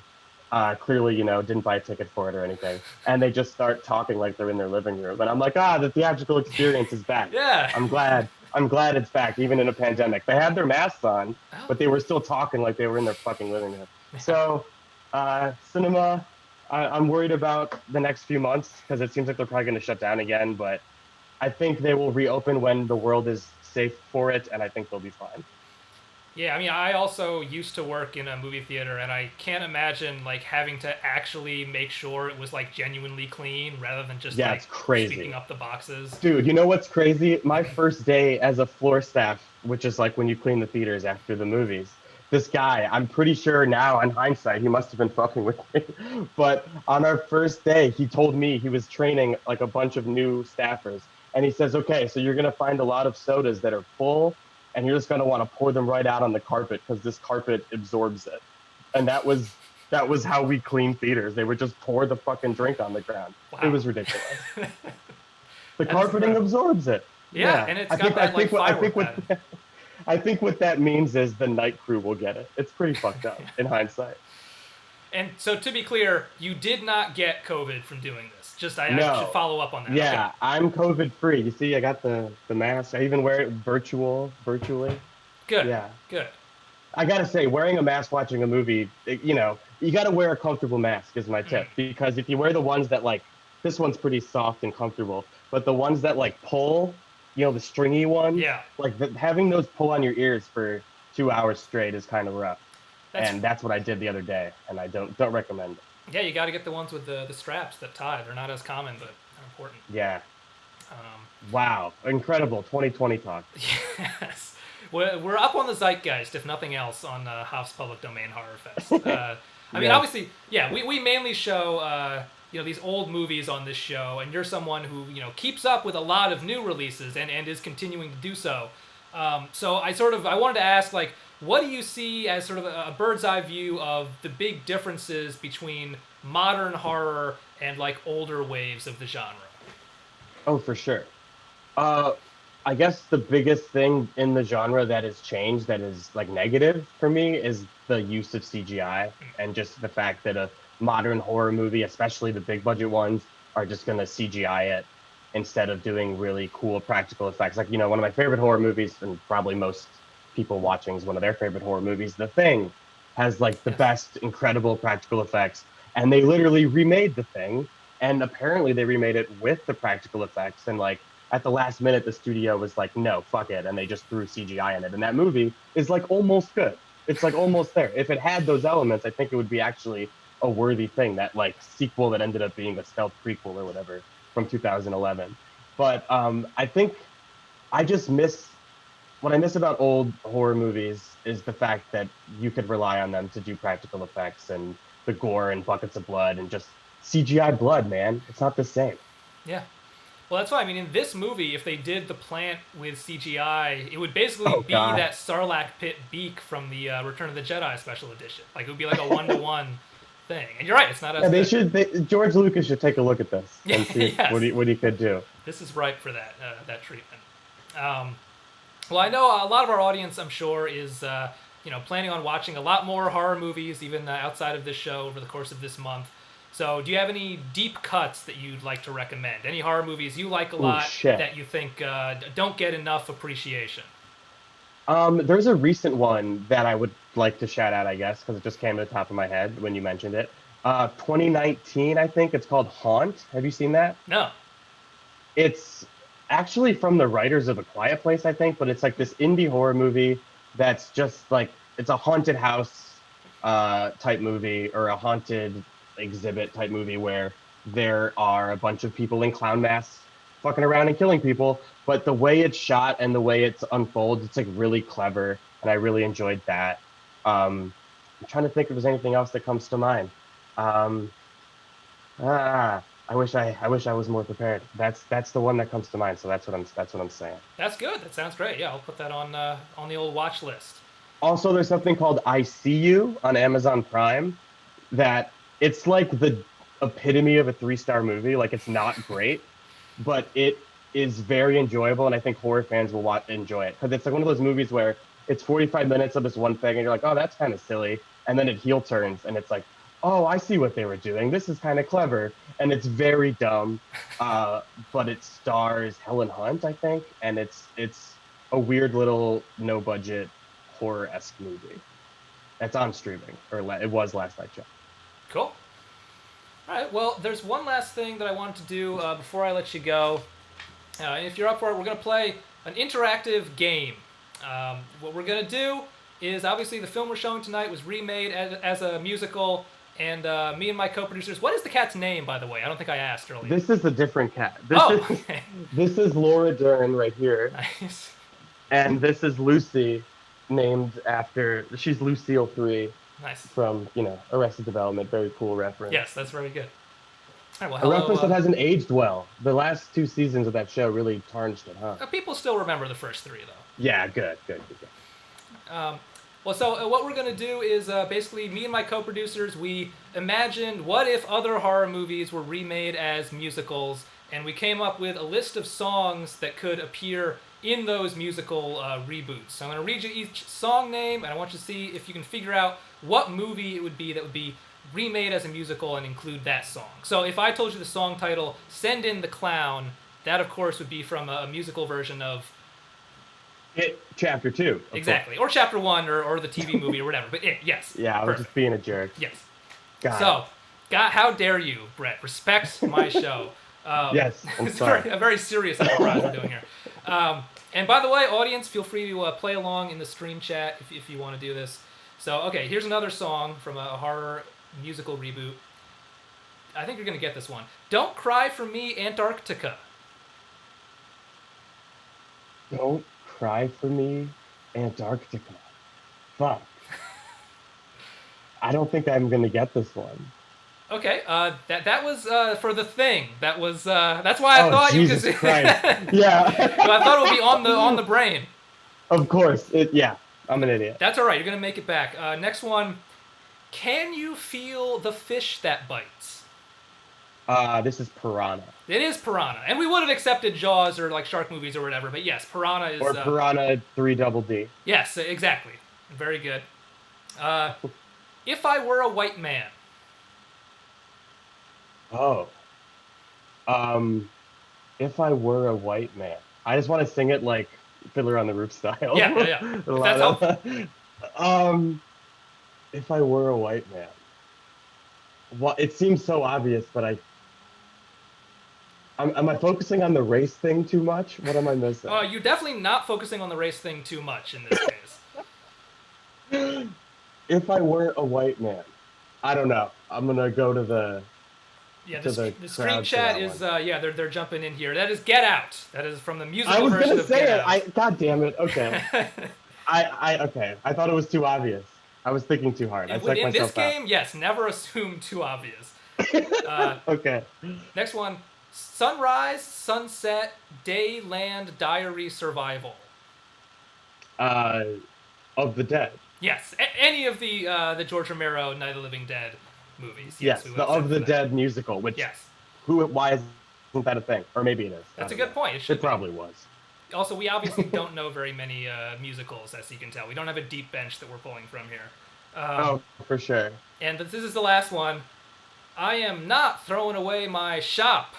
clearly, didn't buy a ticket for it or anything. And they just start talking like they're in their living room. And I'm like, the theatrical experience is back. Yeah. I'm glad it's back, even in a pandemic. They had their masks on, but they were still talking like they were in their fucking living room. So, cinema, I'm worried about the next few months because it seems like they're probably going to shut down again. But I think they will reopen when the world is safe for it, and I think they'll be fine. Yeah, I mean, I also used to work in a movie theater, and I can't imagine like having to actually make sure it was like genuinely clean rather than just it's crazy. sweeping up the boxes. Dude, you know what's crazy? My first day as a floor staff, which is like when you clean the theaters after the movies, this guy, I'm pretty sure now in hindsight, he must have been fucking with me. But on our first day, he told me he was training like a bunch of new staffers. And he says, okay, so you're going to find a lot of sodas that are full, and you're just going to want to pour them right out on the carpet because this carpet absorbs it. And that was how we clean theaters. They would just pour the fucking drink on the ground. Wow. It was ridiculous. The carpeting absorbs it. Yeah, and it's got that like firework pattern. I think what that means is the night crew will get it. It's pretty fucked up in hindsight. And so to be clear, you did not get COVID from doing this. I should follow up on that. Yeah, okay. I'm COVID free. You see, I got the mask. I even wear it virtually. Good. Yeah. Good. I gotta say, wearing a mask watching a movie, you gotta wear a comfortable mask is my tip. Because if you wear the ones that like, this one's pretty soft and comfortable, but the ones that like pull, the stringy ones, like having those pull on your ears for 2 hours straight is kind of rough. And that's what I did the other day, and I don't recommend it. Yeah, you got to get the ones with the straps that tie. They're not as common, but they're important. Yeah. Wow. Incredible 2020 talk. Yes. We're up on the zeitgeist, if nothing else, on Hoff's Public Domain Horrorfest. I mean, obviously, we mainly show these old movies on this show, and you're someone who keeps up with a lot of new releases and is continuing to do so. So I wanted to ask, like, what do you see as sort of a bird's eye view of the big differences between modern horror and like older waves of the genre? Oh, for sure. I guess the biggest thing in the genre that has changed, that is like negative for me, is the use of CGI and just the fact that a modern horror movie, especially the big budget ones, are just going to CGI it instead of doing really cool practical effects. Like, one of my favorite horror movies, and probably most people watching is one of their favorite horror movies, The Thing, has like the best incredible practical effects. And they literally remade The Thing, and apparently they remade it with the practical effects. And like at the last minute, the studio was like, no, fuck it. And they just threw CGI in it. And that movie is like almost good. It's like almost there. If it had those elements, I think it would be actually a worthy thing, that like sequel that ended up being a stealth prequel or whatever from 2011. But I think what I miss about old horror movies is the fact that you could rely on them to do practical effects and the gore and buckets of blood and just CGI blood, man. It's not the same. Yeah. Well, that's why, I mean, in this movie, if they did the plant with CGI, it would basically be that Sarlacc pit beak from the Return of the Jedi special edition. Like, it would be like a one-to-one thing. And you're right, it's not as George Lucas should take a look at this and see what he could do. This is ripe for that treatment. Well, I know a lot of our audience, I'm sure, is planning on watching a lot more horror movies, even outside of this show, over the course of this month. So do you have any deep cuts that you'd like to recommend? Any horror movies you like a lot that you think don't get enough appreciation? There's a recent one that I would like to shout out, I guess, because it just came to the top of my head when you mentioned it. 2019, I think. It's called Haunt. Have you seen that? No. It's actually from the writers of A Quiet Place, I think, but it's like this indie horror movie that's just like, it's a haunted house type movie, or a haunted exhibit type movie where there are a bunch of people in clown masks fucking around and killing people, but the way it's shot and the way it unfolds, it's like really clever, and I really enjoyed that. I'm trying to think if there's anything else that comes to mind. I wish I was more prepared. That's the one that comes to mind. So that's what I'm saying. That's good. That sounds great. Yeah, I'll put that on the old watch list. Also, there's something called I See You on Amazon Prime. That it's like epitome of a 3-star movie. Like, it's not great, but it is very enjoyable, and I think horror fans will enjoy it, because it's like one of those movies where it's 45 minutes of this one thing, and you're like, oh, that's kind of silly, and then it heel turns, and it's like, oh, I see what they were doing. This is kind of clever, and it's very dumb, but it stars Helen Hunt, I think, and it's a weird little no-budget horror-esque movie. That's on streaming, or it was last I checked. Cool. All right, well, there's one last thing that I wanted to do before I let you go. If you're up for it, we're going to play an interactive game. What we're going to do is, obviously, the film we're showing tonight was remade as a musical, and me and my co-producers... What is the cat's name, by the way? I don't think I asked earlier. This is a different cat. Okay. This is Laura Dern right here. Nice. And this is Lucy, named after... She's Lucille 3. Nice. From, Arrested Development. Very cool reference. Yes, that's very good. All right, well, a hello, reference that hasn't aged well. The last 2 seasons of that show really tarnished it, huh? People still remember the first 3, though. Yeah, good. So what we're going to do is basically me and my co-producers, we imagined what if other horror movies were remade as musicals, and we came up with a list of songs that could appear in those musical reboots. So I'm going to read you each song name, and I want you to see if you can figure out what movie it would be that would be remade as a musical and include that song. So if I told you the song title, Send in the Clown, that of course would be from a musical version of It Chapter 2. Exactly. Or Chapter 1 or the TV movie or whatever. But yes. Yeah, I was just being a jerk. Yes. God, how dare you, Brett? Respect my show. Yes, I'm sorry. A very serious enterprise we're doing here. And by the way, audience, feel free to play along in the stream chat if you want to do this. So, okay, here's another song from a horror musical reboot. I think you're going to get this one. Don't Cry for Me, Antarctica. Don't Cry for Me, Antarctica. Fuck. I don't think I'm going to get this one. Okay, that was for The Thing. That was that's why I thought Jesus you could. Christ. Yeah. Well, I thought it would be on the brain. Of course. Yeah. I'm an idiot. That's all right. You're gonna make it back. Next one. Can you feel the fish that bites? This is Piranha. It is Piranha, and we would have accepted Jaws or like shark movies or whatever, but yes, Piranha is. Or Piranha 3 Double D. Yes, exactly. Very good. If I Were a White Man. Oh. If I Were a White Man. I just want to sing it like Fiddler on the Roof style. Yeah. That's helpful. If I Were a White Man. Well, it seems so obvious, but am I focusing on the race thing too much? What am I missing? You're definitely not focusing on the race thing too much in this case. If I Were a White Man. I don't know. I'm going to go to the... Yeah, the stream chat is, they're jumping in here. That is Get Out. That is from the musical version of Get Out. God damn it. Okay. Okay. I thought it was too obvious. I was thinking too hard. In this game, yes, never assume too obvious. Okay. Next one. Sunrise, Sunset, Day, Land, Diary, Survival. Of the Dead. Yes, any of the George Romero Night of the Living Dead movies. Yes, the Of the Dead musical, which why isn't that a thing? Or maybe it is. That's a good point. It probably was. Also, we obviously don't know very many musicals, as you can tell. We don't have a deep bench that we're pulling from here. For sure. And this is the last one. I am not throwing away my shop.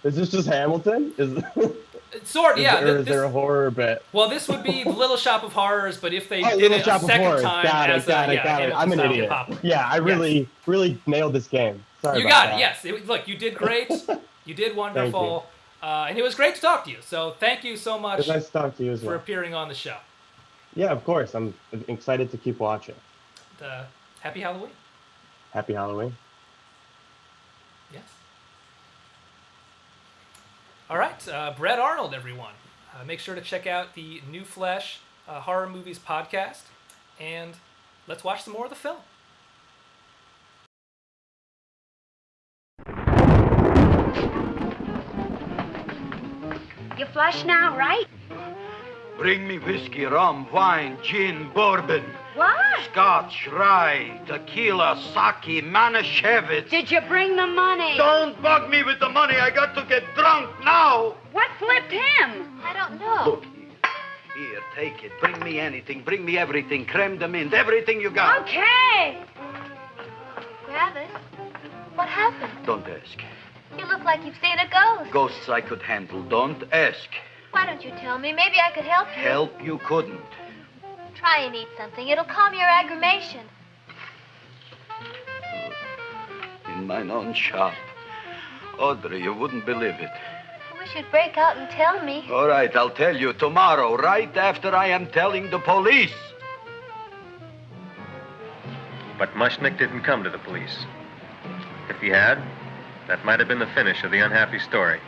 Is this just Hamilton? Yeah. Is there a horror bit? Well, this would be Little Shop of Horrors, but if they did it a second time got it. I'm an idiot. Yeah, I really nailed this game. Sorry you got it, yes. Look, you did great. You did wonderful. And it was great to talk to you. So thank you so much it was nice to talk to you as well. for appearing on the show. Yeah, of course. I'm excited to keep watching. Happy Halloween. Happy Halloween. Yes. All right, Brett Arnold, everyone. Make sure to check out the New Flesh Horror Movies podcast, and let's watch some more of the film. You flush now, right? Bring me whiskey, rum, wine, gin, bourbon. What? Scotch, rye, tequila, sake, Manischewitz. Did you bring the money? Don't bug me with the money. I got to get drunk now. What flipped him? I don't know. Look, here, take it. Bring me anything. Bring me everything. Creme de mint. Everything you got. Okay. Travis, what happened? Don't ask. You look like you've seen a ghost. Ghosts I could handle. Don't ask. Why don't you tell me? Maybe I could help you. Help you couldn't. Try and eat something. It'll calm your aggravation. In mine own shop. Audrey, you wouldn't believe it. I wish you'd break out and tell me. All right, I'll tell you tomorrow, right after I am telling the police. But Mushnick didn't come to the police. If he had, that might have been the finish of the unhappy story.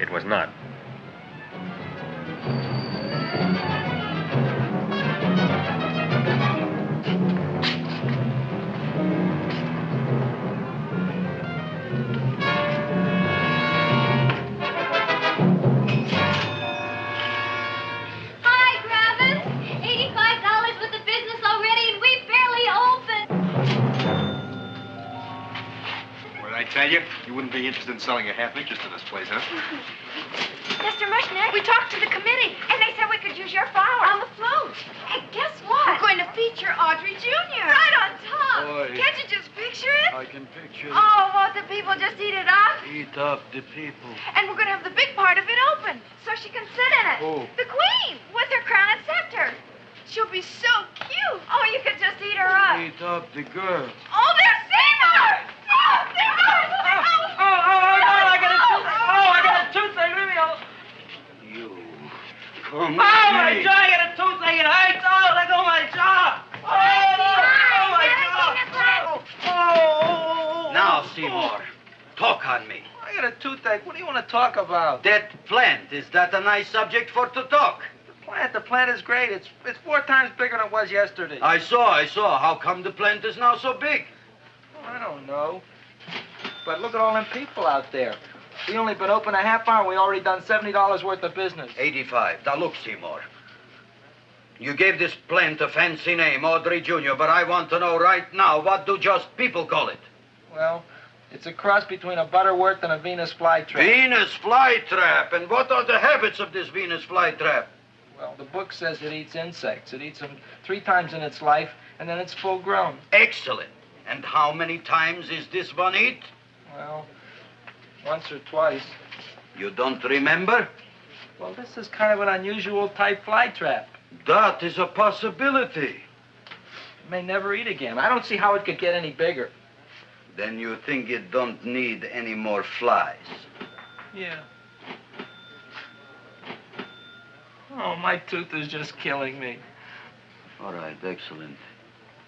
It was not. Tell you, you wouldn't be interested in selling a half interest in this place, huh? Mr. Mushnick, we talked to the committee, and they said we could use your flower on the float. Hey, guess what? We're going to feature Audrey Jr. Right on top. Boy. Can't you just picture it? I can picture it. Oh, won't the people just eat it up? Eat up the people. And we're going to have the big part of it open, so she can sit in it. Who? The queen, with her crown and scepter. She'll be so cute. Oh, you could just eat her up. Eat up the girl. Oh, there's Seymour! Oh, Seymour! I got a toothache. Leave me alone. You come my jaw, I got a toothache. It hurts. Oh, let go of my jaw. Oh, my jaw. Now, Seymour, talk on me. I got a toothache. What do you want to talk about? That plant, is that a nice subject for to talk? The plant is great. It's 4 times bigger than it was yesterday. I saw. How come the plant is now so big? I don't know. But look at all them people out there. We only been open a half hour, and we already done $70 worth of business. 85. Now look, Seymour. You gave this plant a fancy name, Audrey Jr., but I want to know right now, what do just people call it? Well, it's a cross between a Butterworth and a Venus flytrap. Venus flytrap? And what are the habits of this Venus flytrap? Well, the book says it eats insects. It eats them 3 times in its life, and then it's full grown. Excellent. And how many times is this one eat? Well, once or twice. You don't remember? Well, this is kind of an unusual type flytrap. That is a possibility. It may never eat again. I don't see how it could get any bigger. Then you think it don't need any more flies? Yeah. Oh, my tooth is just killing me. All right, excellent.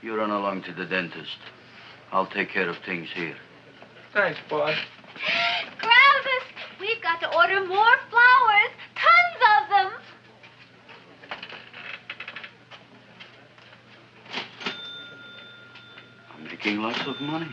You run along to the dentist. I'll take care of things here. Thanks, boss. Travis, we've got to order more flowers. Tons of them. I'm making lots of money.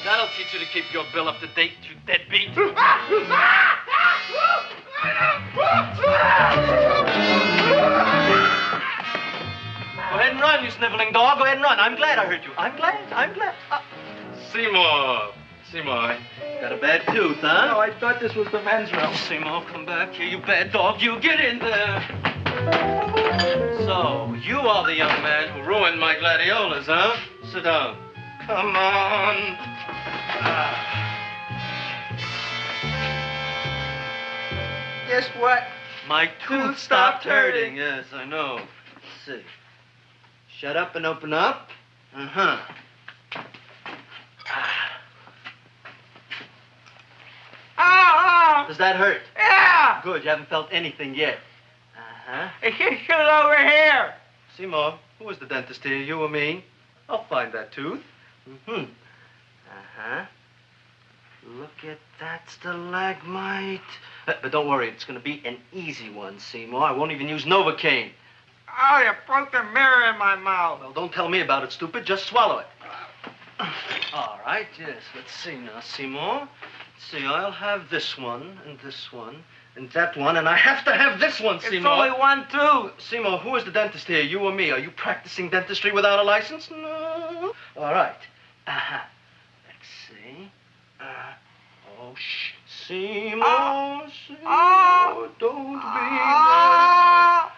That'll teach you to keep your bill up to date, you deadbeat. Go ahead and run, you sniveling dog. Go ahead and run. I'm glad I hurt you. I'm glad. Seymour, got a bad tooth, huh? No, I thought this was the men's room. Seymour, come back here, you bad dog. You get in there. So, you are the young man who ruined my gladiolas, huh? Sit down. Come on. Guess what? My tooth stopped hurting. Yes, I know. Let's see. Shut up and open up. Uh-huh. Does that hurt? Yeah! Good, you haven't felt anything yet. Uh-huh. You shoot over here. Seymour, who was the dentist here, you or me? I'll find that tooth. Mm-hmm. Uh-huh. Look at that stalagmite. But don't worry, it's going to be an easy one, Seymour. I won't even use Novocaine. Oh, you broke the mirror in my mouth. Well, don't tell me about it, stupid. Just swallow it. All right, yes. Let's see now, Seymour. Let's see, I'll have this one, and that one, and I have to have this one, Seymour. It's only one, too. Seymour, who is the dentist here, you or me? Are you practicing dentistry without a license? No. All right. Let's see. Oh, shh. Seymour, Seymour, don't be mad.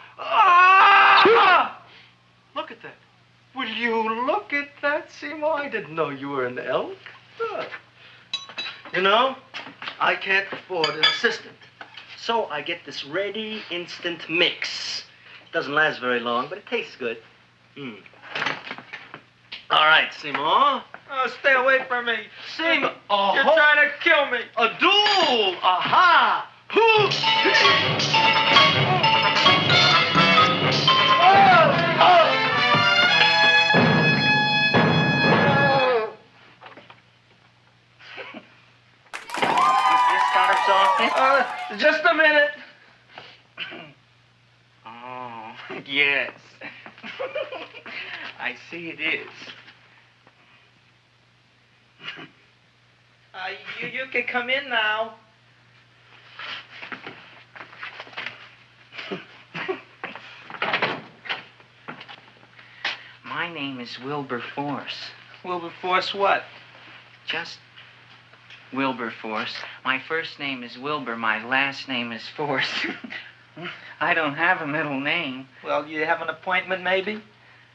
Look at that. Will you look at that, Seymour? I didn't know you were an elk. You know, I can't afford an assistant. So I get this ready instant mix. It doesn't last very long, but it tastes good. All right, Seymour. Oh, stay away from me. Seymour. You're trying to kill me. A duel. Aha. Just a minute. Oh, yes. I see it is. You can come in now. My name is Wilberforce. Wilberforce what? Just Wilberforce. My first name is Wilbur. My last name is Force. I don't have a middle name. Well, you have an appointment, maybe?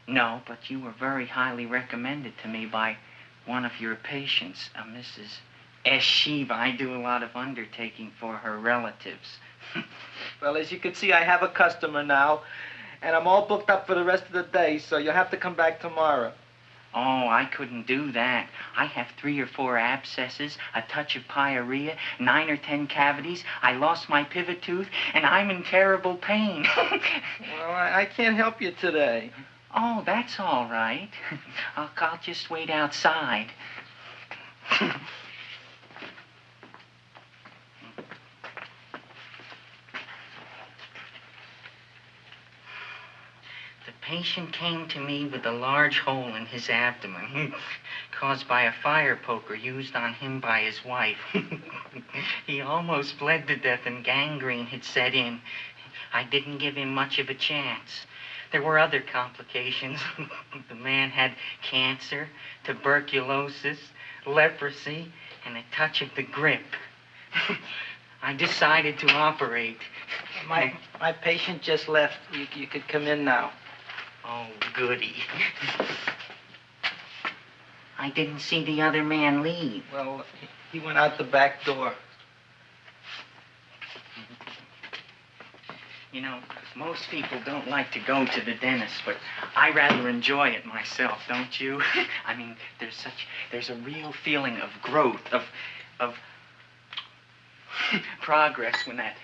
No, but you were very highly recommended to me by one of your patients, a Mrs. S. Shiva. I do a lot of undertaking for her relatives. Well, as you can see, I have a customer now, and I'm all booked up for the rest of the day, so you'll have to come back tomorrow. Oh, I couldn't do that. I have 3 or 4 abscesses, a touch of pyorrhea, 9 or 10 cavities. I lost my pivot tooth, and I'm in terrible pain. Well, I can't help you today. Oh, that's all right. I'll just wait outside. The patient came to me with a large hole in his abdomen, caused by a fire poker used on him by his wife. He almost bled to death and gangrene had set in. I didn't give him much of a chance. There were other complications. The man had cancer, tuberculosis, leprosy, and a touch of the grip. I decided to operate. My patient just left. You could come in now. Oh, goody. I didn't see the other man leave. Well, he went out the back door. You know, most people don't like to go to the dentist, but I rather enjoy it myself, don't you? I mean, there's a real feeling of growth, of progress when that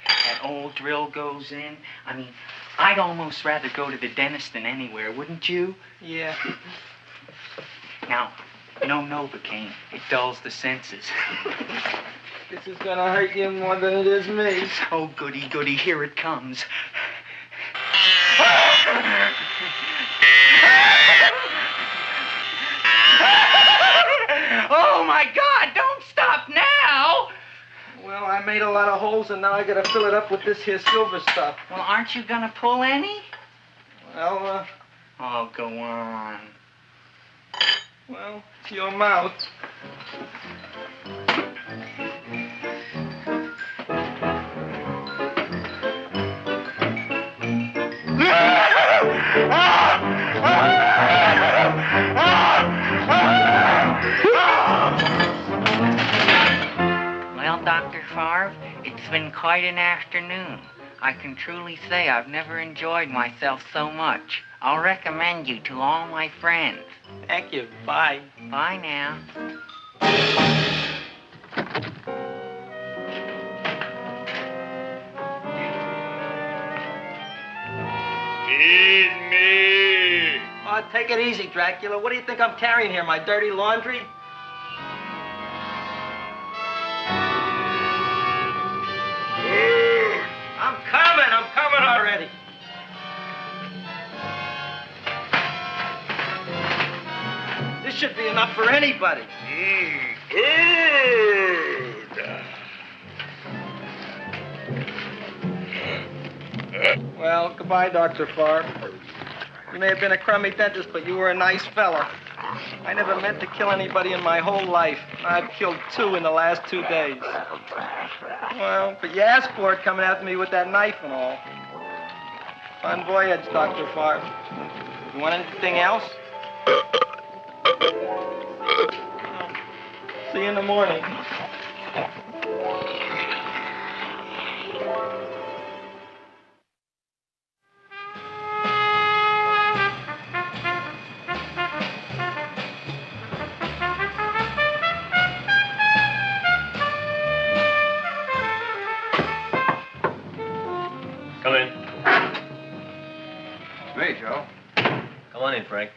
old drill goes in. I mean, I'd almost rather go to the dentist than anywhere, wouldn't you? Yeah. Now, no Novocaine. It dulls the senses. This is gonna hurt you more than it is me. Oh, goody, goody, here it comes. Oh, my God, don't stop now! Well, I made a lot of holes, and now I gotta fill it up with this here silver stuff. Well, aren't you gonna pull any? Well, Oh, go on. Well, it's your mouth. Well, Dr. Favre, it's been quite an afternoon. I can truly say I've never enjoyed myself so much. I'll recommend you to all my friends. Thank you. Bye. Bye now. Feed me. Oh, take it easy, Dracula. What do you think I'm carrying here, my dirty laundry? I'm coming already. This should be enough for anybody. Well, goodbye, Dr. Farr. You may have been a crummy dentist, but you were a nice fella. I never meant to kill anybody in my whole life. I've killed 2 in the last 2 days. Well, but you asked for it coming after me with that knife and all. Fun voyage, Dr. Farr. You want anything else? See you in the morning. Come in. Hey, Joe. Come on in, Frank.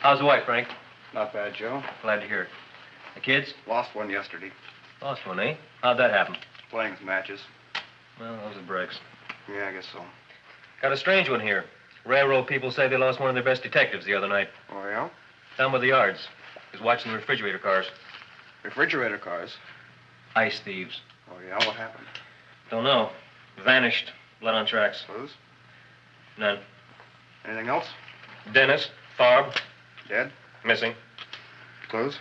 How's the wife, Frank? Not bad, Joe. Glad to hear it. The kids? Lost one yesterday. Lost one, eh? How'd that happen? Playing some matches. Well, those are breaks. Yeah, I guess so. Got a strange one here. Railroad people say they lost one of their best detectives the other night. Oh, yeah? Down by the yards. He was watching the refrigerator cars. Refrigerator cars? Ice thieves. Oh, yeah? What happened? Don't know. Vanished. Blood on tracks. Clues? None. Anything else? Dennis. Farb. Dead? Missing. Clues?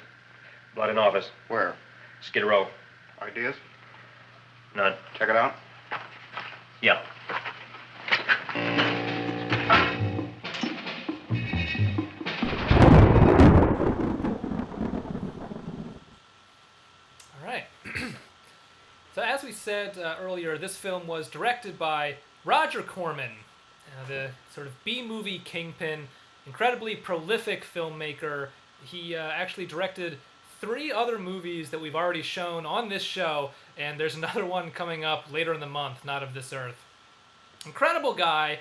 Blood in office. Where? Skid Row. Ideas? None. Check it out. Yeah. All right. So as we said earlier, this film was directed by Roger Corman, the sort of B-movie kingpin, incredibly prolific filmmaker. He actually directed 3 other movies that we've already shown on this show, and there's another one coming up later in the month, Not of This Earth. Incredible guy,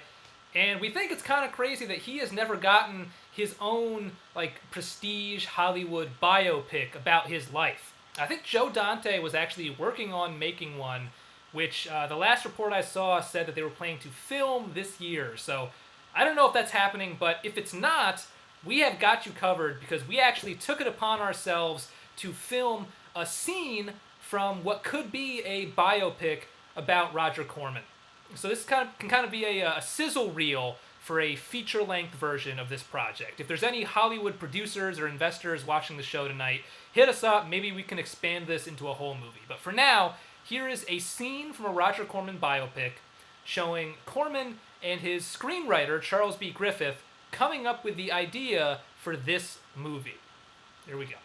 and we think it's kind of crazy that he has never gotten his own like prestige Hollywood biopic about his life. I think Joe Dante was actually working on making one, which the last report I saw said that they were planning to film this year. So I don't know if that's happening, but if it's not, we have got you covered because we actually took it upon ourselves to film a scene from what could be a biopic about Roger Corman. So this can kind of be a sizzle reel for a feature-length version of this project. If there's any Hollywood producers or investors watching the show tonight, hit us up. Maybe we can expand this into a whole movie. But for now, here is a scene from a Roger Corman biopic showing Corman and his screenwriter, Charles B. Griffith, coming up with the idea for this movie. Here we go.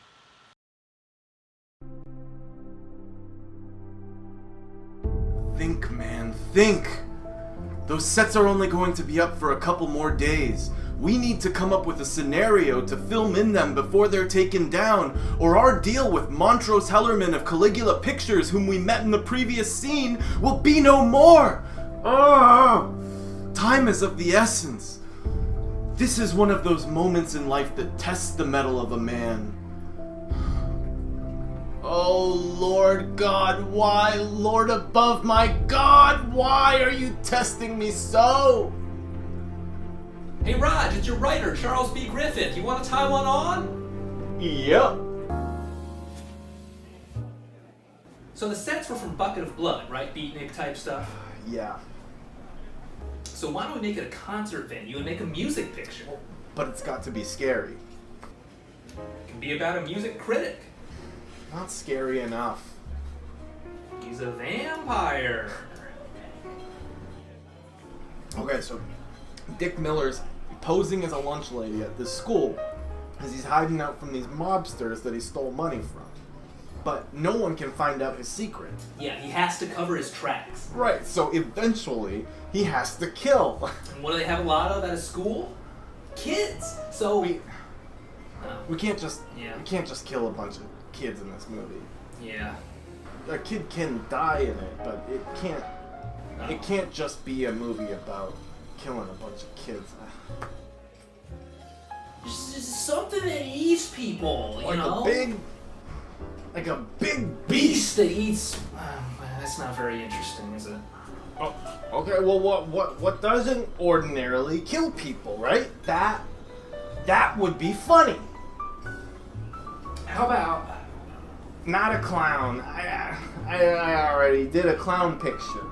Think, man, think! Those sets are only going to be up for a couple more days. We need to come up with a scenario to film in them before they're taken down, or our deal with Montrose Hellerman of Caligula Pictures, whom we met in the previous scene, will be no more! Time is of the essence. This is one of those moments in life that tests the mettle of a man. Oh, Lord God, why? Lord above my God, why are you testing me so? Hey Raj, it's your writer, Charles B. Griffith. You want to tie one on? Yep. So the sets were from Bucket of Blood, right? Beatnik type stuff? Yeah. So why don't we make it a concert venue and make a music picture? But it's got to be scary. It can be about a music critic. Not scary enough. He's a vampire. Okay, so Dick Miller's posing as a lunch lady at this school as he's hiding out from these mobsters that he stole money from. But no one can find out his secret. Yeah, he has to cover his tracks. Right, so eventually he has to kill. And what do they have a lot of at a school? Kids. So we can't just kill a bunch of kids in this movie. Yeah. A kid can die in it, but it can't just be a movie about killing a bunch of kids. Just something that eats people, you know? Like a big beast that eats. That's not very interesting, is it? Oh, okay, well, what doesn't ordinarily kill people, right? That would be funny. How about not a clown? I already did a clown picture.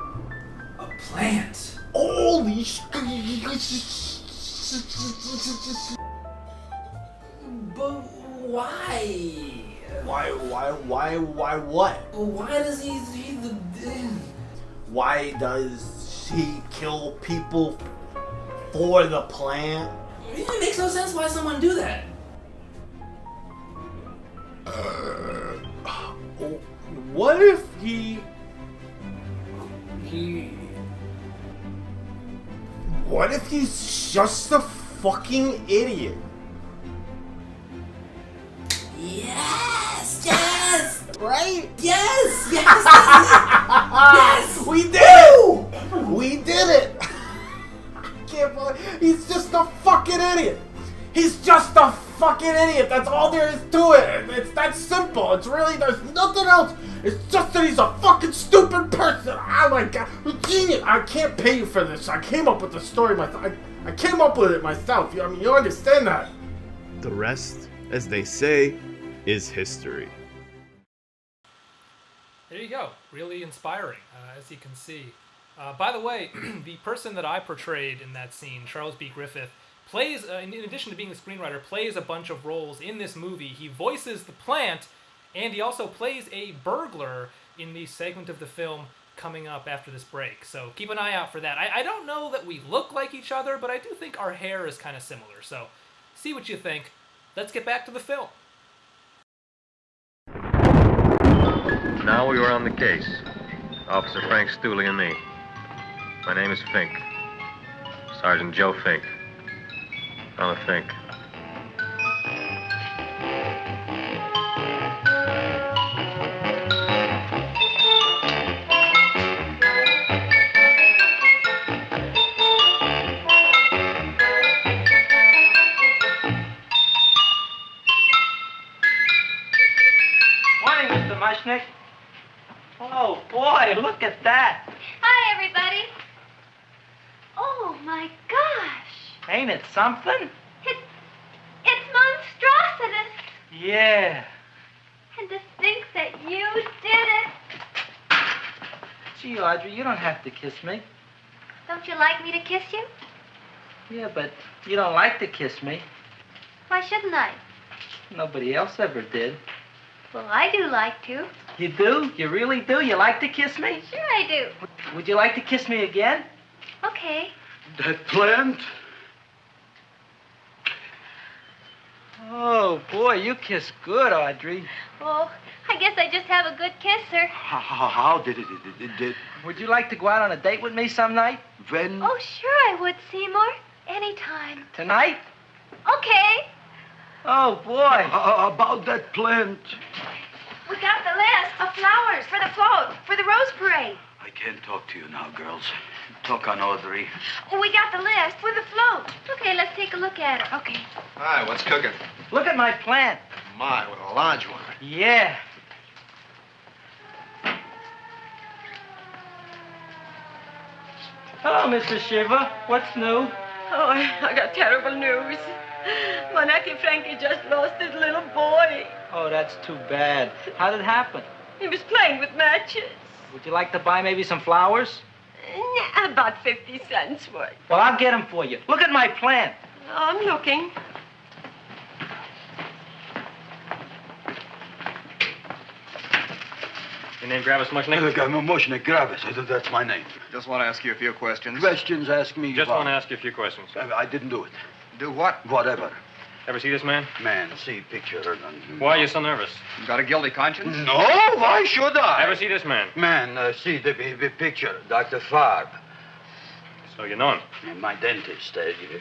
A plant. Holy But why? Why what? Why does he Why does he kill people for the plant? It makes no sense why someone do that. What if he What if he's just a fucking idiot? Yes! Right? Yes! Yes! We did it! We did it! I can't believe he's just a fucking idiot! He's just a fucking idiot! That's all there is to it! It's that simple! It's really, there's nothing else! It's just that he's a fucking stupid person! Oh my god! Genius! I can't pay you for this. I came up with the story myself. I came up with it myself. I mean, you understand that? The rest, as they say, is history. There you go. Really inspiring, as you can see. By the way, the person that I portrayed in that scene, Charles B. Griffith, plays, in addition to being the screenwriter, plays a bunch of roles in this movie. He voices the plant, and he also plays a burglar in the segment of the film coming up after this break. So keep an eye out for that. I don't know that we look like each other, but I do think our hair is kind of similar. So see what you think. Let's get back to the film. Now we were on the case. Officer Frank Stooley and me. My name is Fink. Sergeant Joe Fink. Fella Fink. Morning, Mr. Mushnick. Oh, boy, look at that. Hi, everybody. Oh, my gosh. Ain't it something? It's monstrositous. Yeah. And to think that you did it. Gee, Audrey, you don't have to kiss me. Don't you like me to kiss you? Yeah, but you don't like to kiss me. Why shouldn't I? Nobody else ever did. Well, I do like to. You do? You really do? You like to kiss me? Sure I do. Would you like to kiss me again? Okay. That plant? Oh, boy, you kiss good, Audrey. Oh, I guess I just have a good kisser. How did it? Would you like to go out on a date with me some night? When? Oh, sure I would, Seymour. Anytime. Tonight? Okay. Oh, boy. About that plant. We got the list of flowers for the float, for the Rose Parade. I can't talk to you now, girls. Talk on Audrey. We got the list for the float. Okay, let's take a look at it. Okay. Hi, what's cooking? Look at my plant. My, what a large one. Yeah. Hello, Mr. Shiver. What's new? Oh, I got terrible news. My nephew Frankie just lost his little boy. Oh, that's too bad. How did it happen? He was playing with matches. Would you like to buy maybe some flowers? About 50 cents worth. Well, I'll get them for you. Look at my plant. I'm looking. Your name Gravis Mushnick? Mushnick, Gravis. That's my name. Just want to ask you a few questions. Questions, ask me. Just want to ask you a few questions. I didn't do it. Do what? Whatever. Ever see this man? Man, see picture. Why are you so nervous? You got a guilty conscience? No, why should I? Ever see this man? Man, see the picture. Dr. Farb. So you know him? My dentist.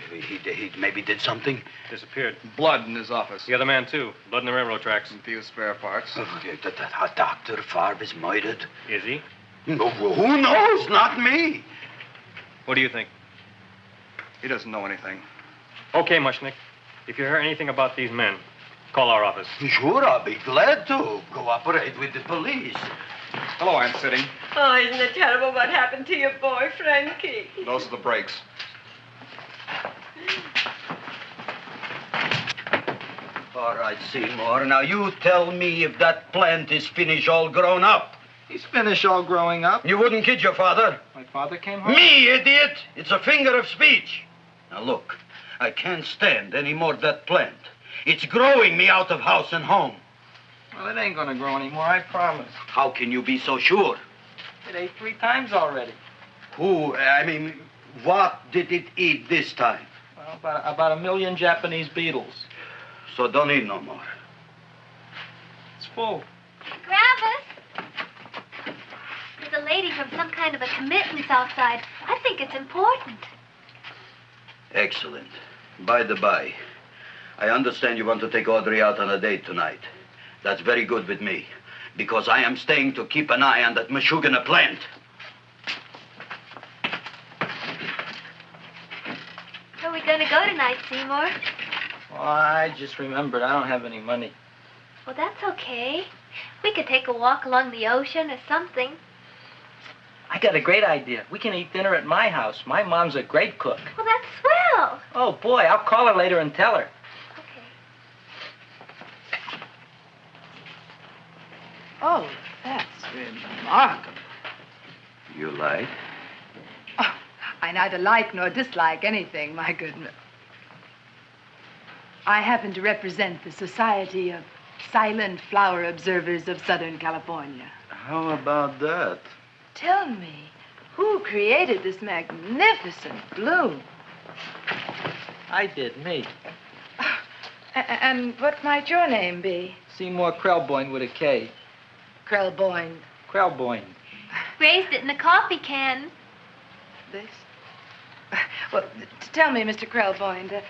He maybe did something. Disappeared. Blood in his office. The other man, too. Blood in the railroad tracks. And a few spare parts. Dr. Farb is murdered. Is he? No, who knows? Not me. What do you think? He doesn't know anything. Okay, Mushnick. If you hear anything about these men, Call our office. Sure, I'll be glad to cooperate with the police. Hello, Aunt Sitting. Oh, isn't it terrible what happened to your boy, Frankie? Those are the brakes. All right, Seymour. Now you tell me if that plant is finished all grown up. He's finished all growing up. You wouldn't kid your father? My father came home. Me, idiot! It's a finger of speech. Now look, I can't stand any more of that plant. It's growing me out of house and home. Well, it ain't gonna grow anymore, I promise. How can you be so sure? It ate 3 times already. What did it eat this time? Well, about 1 million Japanese beetles. So don't eat no more. It's full. Gravis! There's a lady from some kind of a committance outside. I think it's important. Excellent. By the by, I understand you want to take Audrey out on a date tonight. That's very good with me, because I am staying to keep an eye on that Meshuggah plant. Where are we going to go tonight, Seymour? Well, I just remembered I don't have any money. Well, that's okay. We could take a walk along the ocean or something. I got a great idea. We can eat dinner at my house. My mom's a great cook. Well, that's swell. Oh, boy, I'll call her later and tell her. Oh, that's remarkable. You like? Oh, I neither like nor dislike anything, my goodness. I happen to represent the Society of Silent Flower Observers of Southern California. How about that? Tell me, who created this magnificent bloom? I did, me. And what might your name be? Seymour Krelboyne with a K. Krelboyne. Krelboyne. Raised it in a coffee can. This? Well, tell me, Mr. Krelboyne,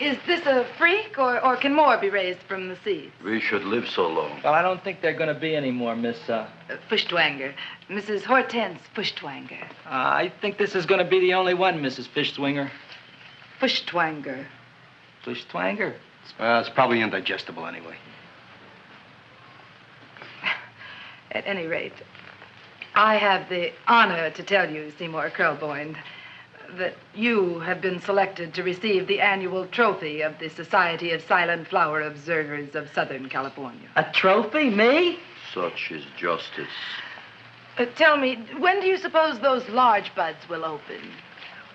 is this a freak, or can more be raised from the seeds? We should live so long. Well, I don't think they're going to be any more, Miss, Fuschtwanger. Mrs. Hortense Fuschtwanger. I think this is going to be the only one, Mrs. Fishswinger. Fuschtwanger. Fuschtwanger? It's probably indigestible anyway. At any rate, I have the honor to tell you, Seymour Krelboyne, that you have been selected to receive the annual trophy of the Society of Silent Flower Observers of Southern California. A trophy? Me? Such is justice. Tell me, when do you suppose those large buds will open?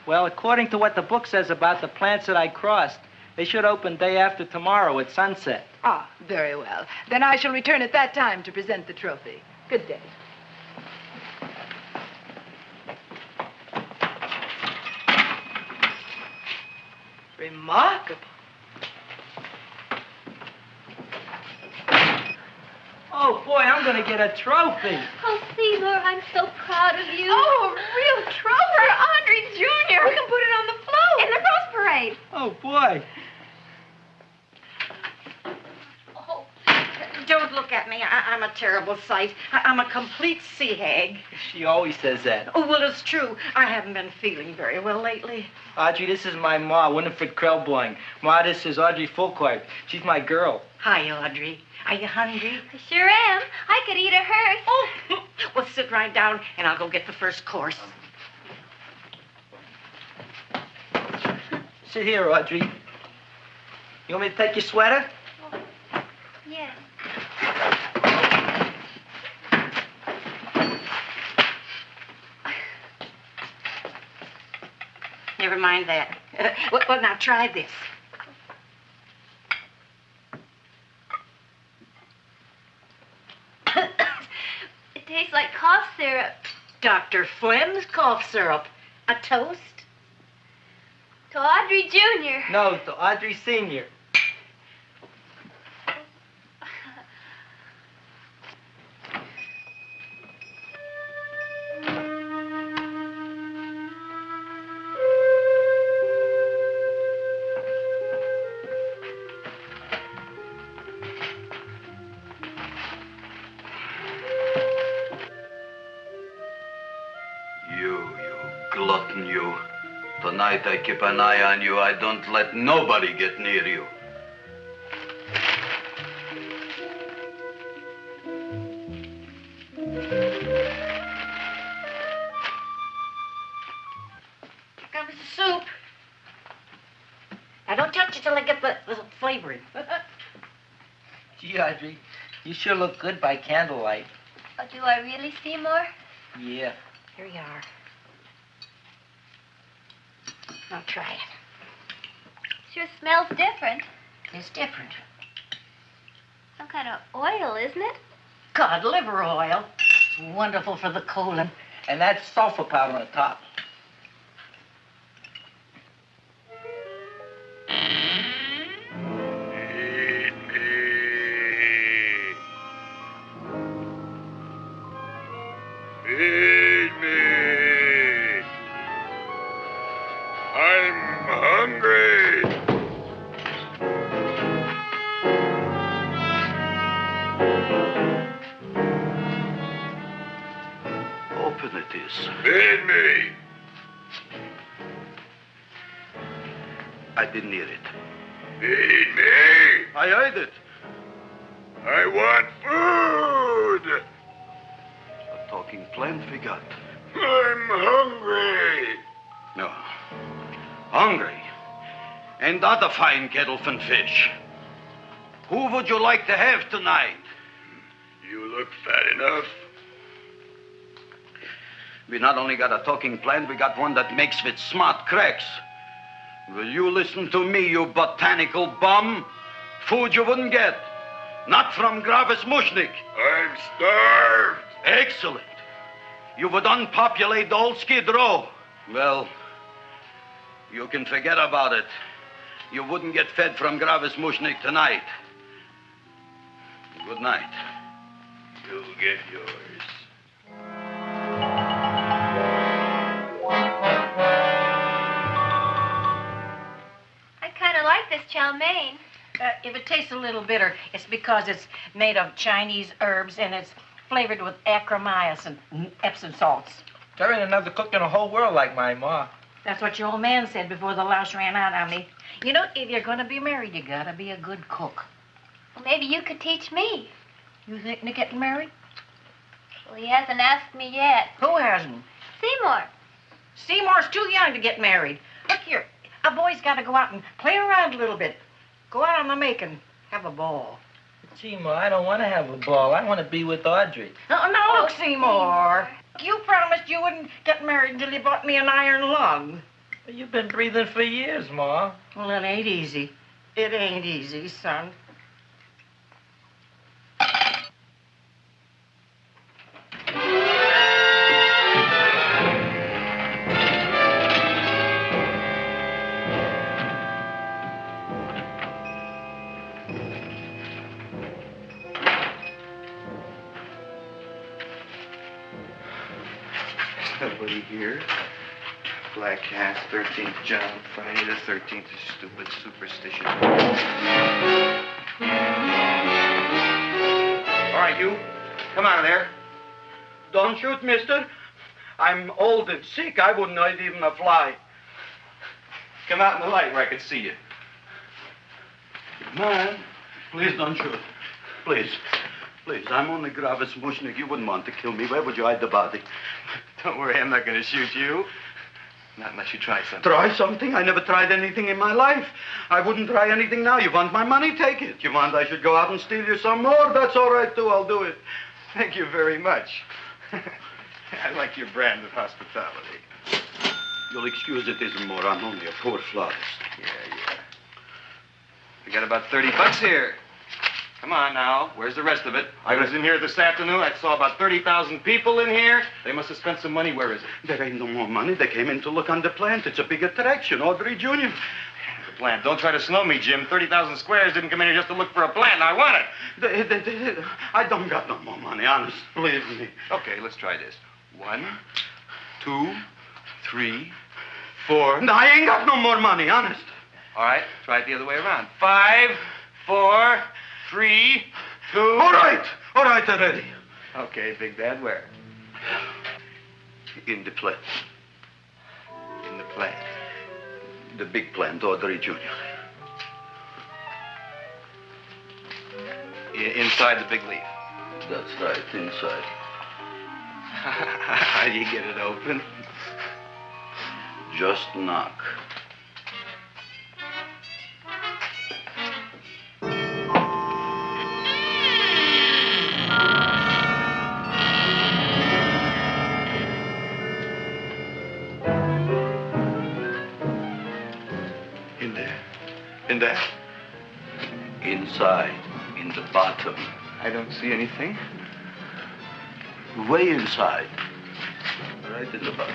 Well, according to what the book says about the plants that I crossed, they should open day after tomorrow at sunset. Ah, very well. Then I shall return at that time to present the trophy. Good day. Remarkable. Oh, boy, I'm going to get a trophy. Oh, Seymour, I'm so proud of you. Oh, a real trophy. For Andrei Jr. We can put it on the float. In the Rose Parade. Oh, boy. Don't look at me. I'm a terrible sight. I'm a complete sea hag. She always says that. Oh, well, it's true. I haven't been feeling very well lately. Audrey, this is my ma, Winifred Krelboyne. Ma, this is Audrey Fulcourt. She's my girl. Hi, Audrey. Are you hungry? I sure am. I could eat a hearse. Oh, well, sit right down, and I'll go get the first course. Sit here, Audrey. You want me to take your sweater? Yes. Never mind that. Well, now try this. It tastes like cough syrup. Dr. Flem's cough syrup. A toast? To Audrey Jr. No, to Audrey Sr. You glutton, you. Tonight I keep an eye on you. I don't let nobody get near you. Here comes the soup. Now, don't touch it till I get the flavoring. Gee, Audrey, you sure look good by candlelight. Oh, do I really, Seymour? Yeah. Here you are. Now, try it. Sure smells different. It's different. Some kind of oil, isn't it? Cod liver oil. It's wonderful for the colon. And that's sulfur powder on top. Feed me. I'm hungry. Open it is. Feed me. I didn't hear it. Feed me. I heard it. I want food. A talking plant we got. I'm hungry. No. Hungry. And that a fine kettlefen fish. Who would you like to have tonight? You look fat enough. We not only got a talking plant, we got one that makes with smart cracks. Will you listen to me, you botanical bum? Food you wouldn't get. Not from Gravis Mushnik. I'm starved. Excellent. You would unpopulate the old Skid Row. Well, you can forget about it. You wouldn't get fed from Gravis Mushnik tonight. Good night. You'll get yours. I kind of like this chow mein. If it tastes a little bitter, it's because it's made of Chinese herbs and it's flavored with acromycin and Epsom salts. There ain't another cook in the whole world like my ma. That's what your old man said before the louse ran out on me. You know, if you're going to be married, you got to be a good cook. Well, maybe you could teach me. You think of getting married? Well, he hasn't asked me yet. Who hasn't? Seymour. Seymour's too young to get married. Look here, a boy's got to go out and play around a little bit. Go out on the make and have a ball. Gee, Ma, I don't want to have a ball. I want to be with Audrey. No, look, Seymour. You promised you wouldn't get married until you bought me an iron lung. Well, you've been breathing for years, Ma. Well, it ain't easy. It ain't easy, son. Nobody here. Black Cat, 13th John, Friday the 13th is stupid superstition. All right, you. Come out of there. Don't shoot, mister. I'm old and sick. I wouldn't hurt even a fly. Come out in the light where I can see you. Man, please don't shoot. Please. Please, I'm only Gravis Mushnik. You wouldn't want to kill me. Where would you hide the body? Don't worry, I'm not going to shoot you. Not unless you try something. Try something? I never tried anything in my life. I wouldn't try anything now. You want my money? Take it. You want I should go out and steal you some more? That's all right, too. I'll do it. Thank you very much. I like your brand of hospitality. You'll excuse it isn't more. I'm only a poor florist. Yeah. We got about $30 here. Come on now. Where's the rest of it? I was in here this afternoon. I saw about 30,000 people in here. They must have spent some money. Where is it? There ain't no more money. They came in to look on the plant. It's a big attraction. Audrey Jr. The plant. Don't try to slow me, Jim. 30,000 squares didn't come in here just to look for a plant. I want it. I don't got no more money, honest. Believe me. Okay, let's try this. 1, 2, 3, 4. No, I ain't got no more money, honest. All right, try it the other way around. 5, 4, 3, 2. All right already. Okay, Big Bad, where? In the plant. In the plant. The big plant, Audrey Jr. Inside the big leaf. That's right, inside. How do you get it open? Just knock. In there? Inside, in the bottom. I don't see anything. Way inside. Right in the bottom.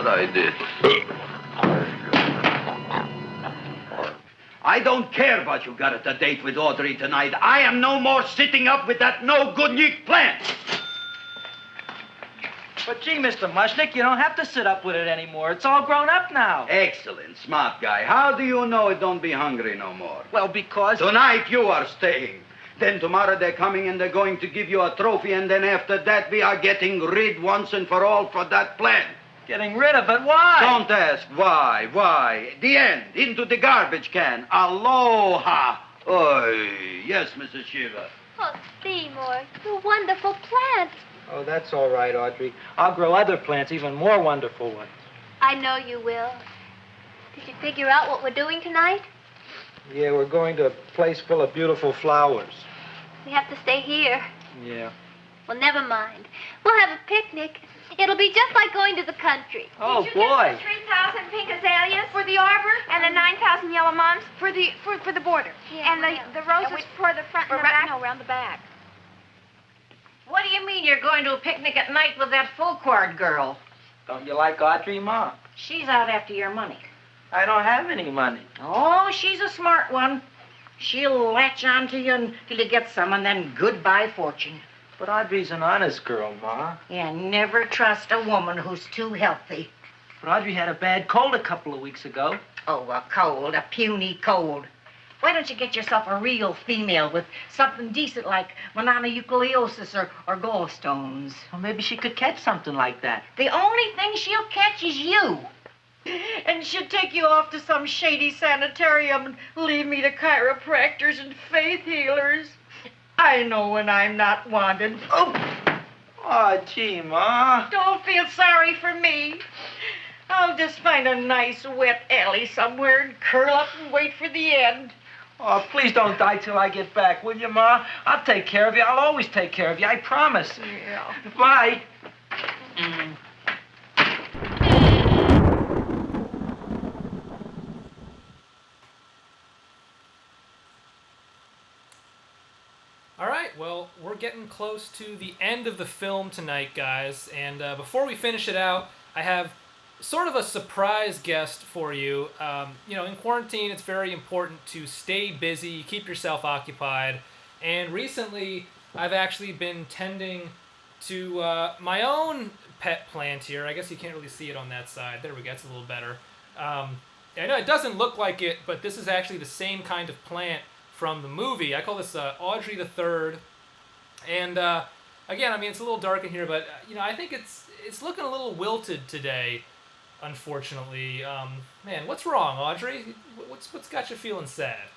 I did. I don't care what you got at the date with Audrey tonight. I am no more sitting up with that no-good Nick plant. But gee, Mr. Mushnick, you don't have to sit up with it anymore. It's all grown up now. Excellent, smart guy. How do you know it don't be hungry no more? Well, because... Tonight you are staying. Then tomorrow they're coming and they're going to give you a trophy, and then after that we are getting rid once and for all for that plant. Getting rid of it? Why? Don't ask why. Why? The end. Into the garbage can. Aloha. Oy. Yes, Mrs. Shiva. Oh, Seymour, you wonderful plant. Oh, that's all right, Audrey. I'll grow other plants, even more wonderful ones. I know you will. Did you figure out what we're doing tonight? Yeah, we're going to a place full of beautiful flowers. We have to stay here. Yeah. Well, never mind. We'll have a picnic. It'll be just like going to the country. Oh, Did you boy. get the 3,000 pink azaleas for the arbor and the 9,000 yellow mums for the border? Yeah, and the roses for the front and the back? No, around the back. What do you mean you're going to a picnic at night with that full-quart girl? Don't you like Audrey, Ma? She's out after your money. I don't have any money. Oh, she's a smart one. She'll latch on to you until you get some, and then goodbye fortune. But Audrey's an honest girl, Ma. Yeah, never trust a woman who's too healthy. But Audrey had a bad cold a couple of weeks ago. Oh, a cold, a puny cold. Why don't you get yourself a real female with something decent like mononucleosis or gallstones? Well, maybe she could catch something like that. The only thing she'll catch is you. And she'll take you off to some shady sanitarium and leave me to chiropractors and faith healers. I know when I'm not wanted. Oh, gee, Ma. Don't feel sorry for me. I'll just find a nice wet alley somewhere and curl up and wait for the end. Oh, please don't die till I get back, will you, Ma? I'll take care of you. I'll always take care of you. I promise. Yeah. Bye. All right, well, we're getting close to the end of the film tonight, guys. And before we finish it out, I have sort of a surprise guest for you. In quarantine, it's very important to stay busy, keep yourself occupied. And recently, I've actually been tending to my own pet plant here. I guess you can't really see it on that side. There we go, it's a little better. I know it doesn't look like it, but this is actually the same kind of plant from the movie. I call this Audrey the Third. And again, I mean, it's a little dark in here, but I think it's looking a little wilted today, unfortunately. Man, what's wrong, Audrey? What's got you feeling sad?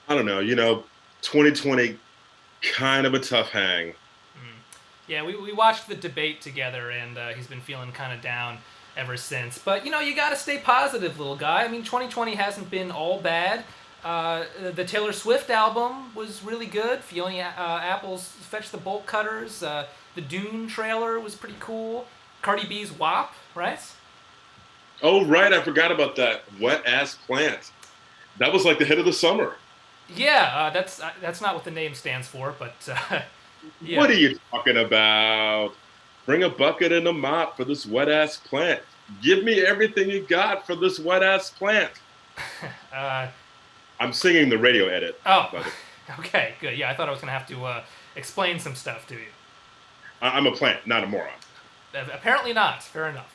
I don't know. 2020, kind of a tough hang. Yeah, we watched the debate together, and he's been feeling kind of down ever since. But you got to stay positive, little guy. I mean, 2020 hasn't been all bad. The Taylor Swift album was really good. Fiona Apple's Fetch the Bolt Cutters. The Dune trailer was pretty cool. Cardi B's WAP, right? Oh, right. I forgot about that wet-ass plant. That was like the hit of the summer. Yeah, that's not what the name stands for, but yeah. What are you talking about? Bring a bucket and a mop for this wet-ass plant. Give me everything you got for this wet-ass plant. I'm singing the radio edit. Oh, okay, good. Yeah, I thought I was going to have to explain some stuff to you. I'm a plant, not a moron. Apparently not. Fair enough.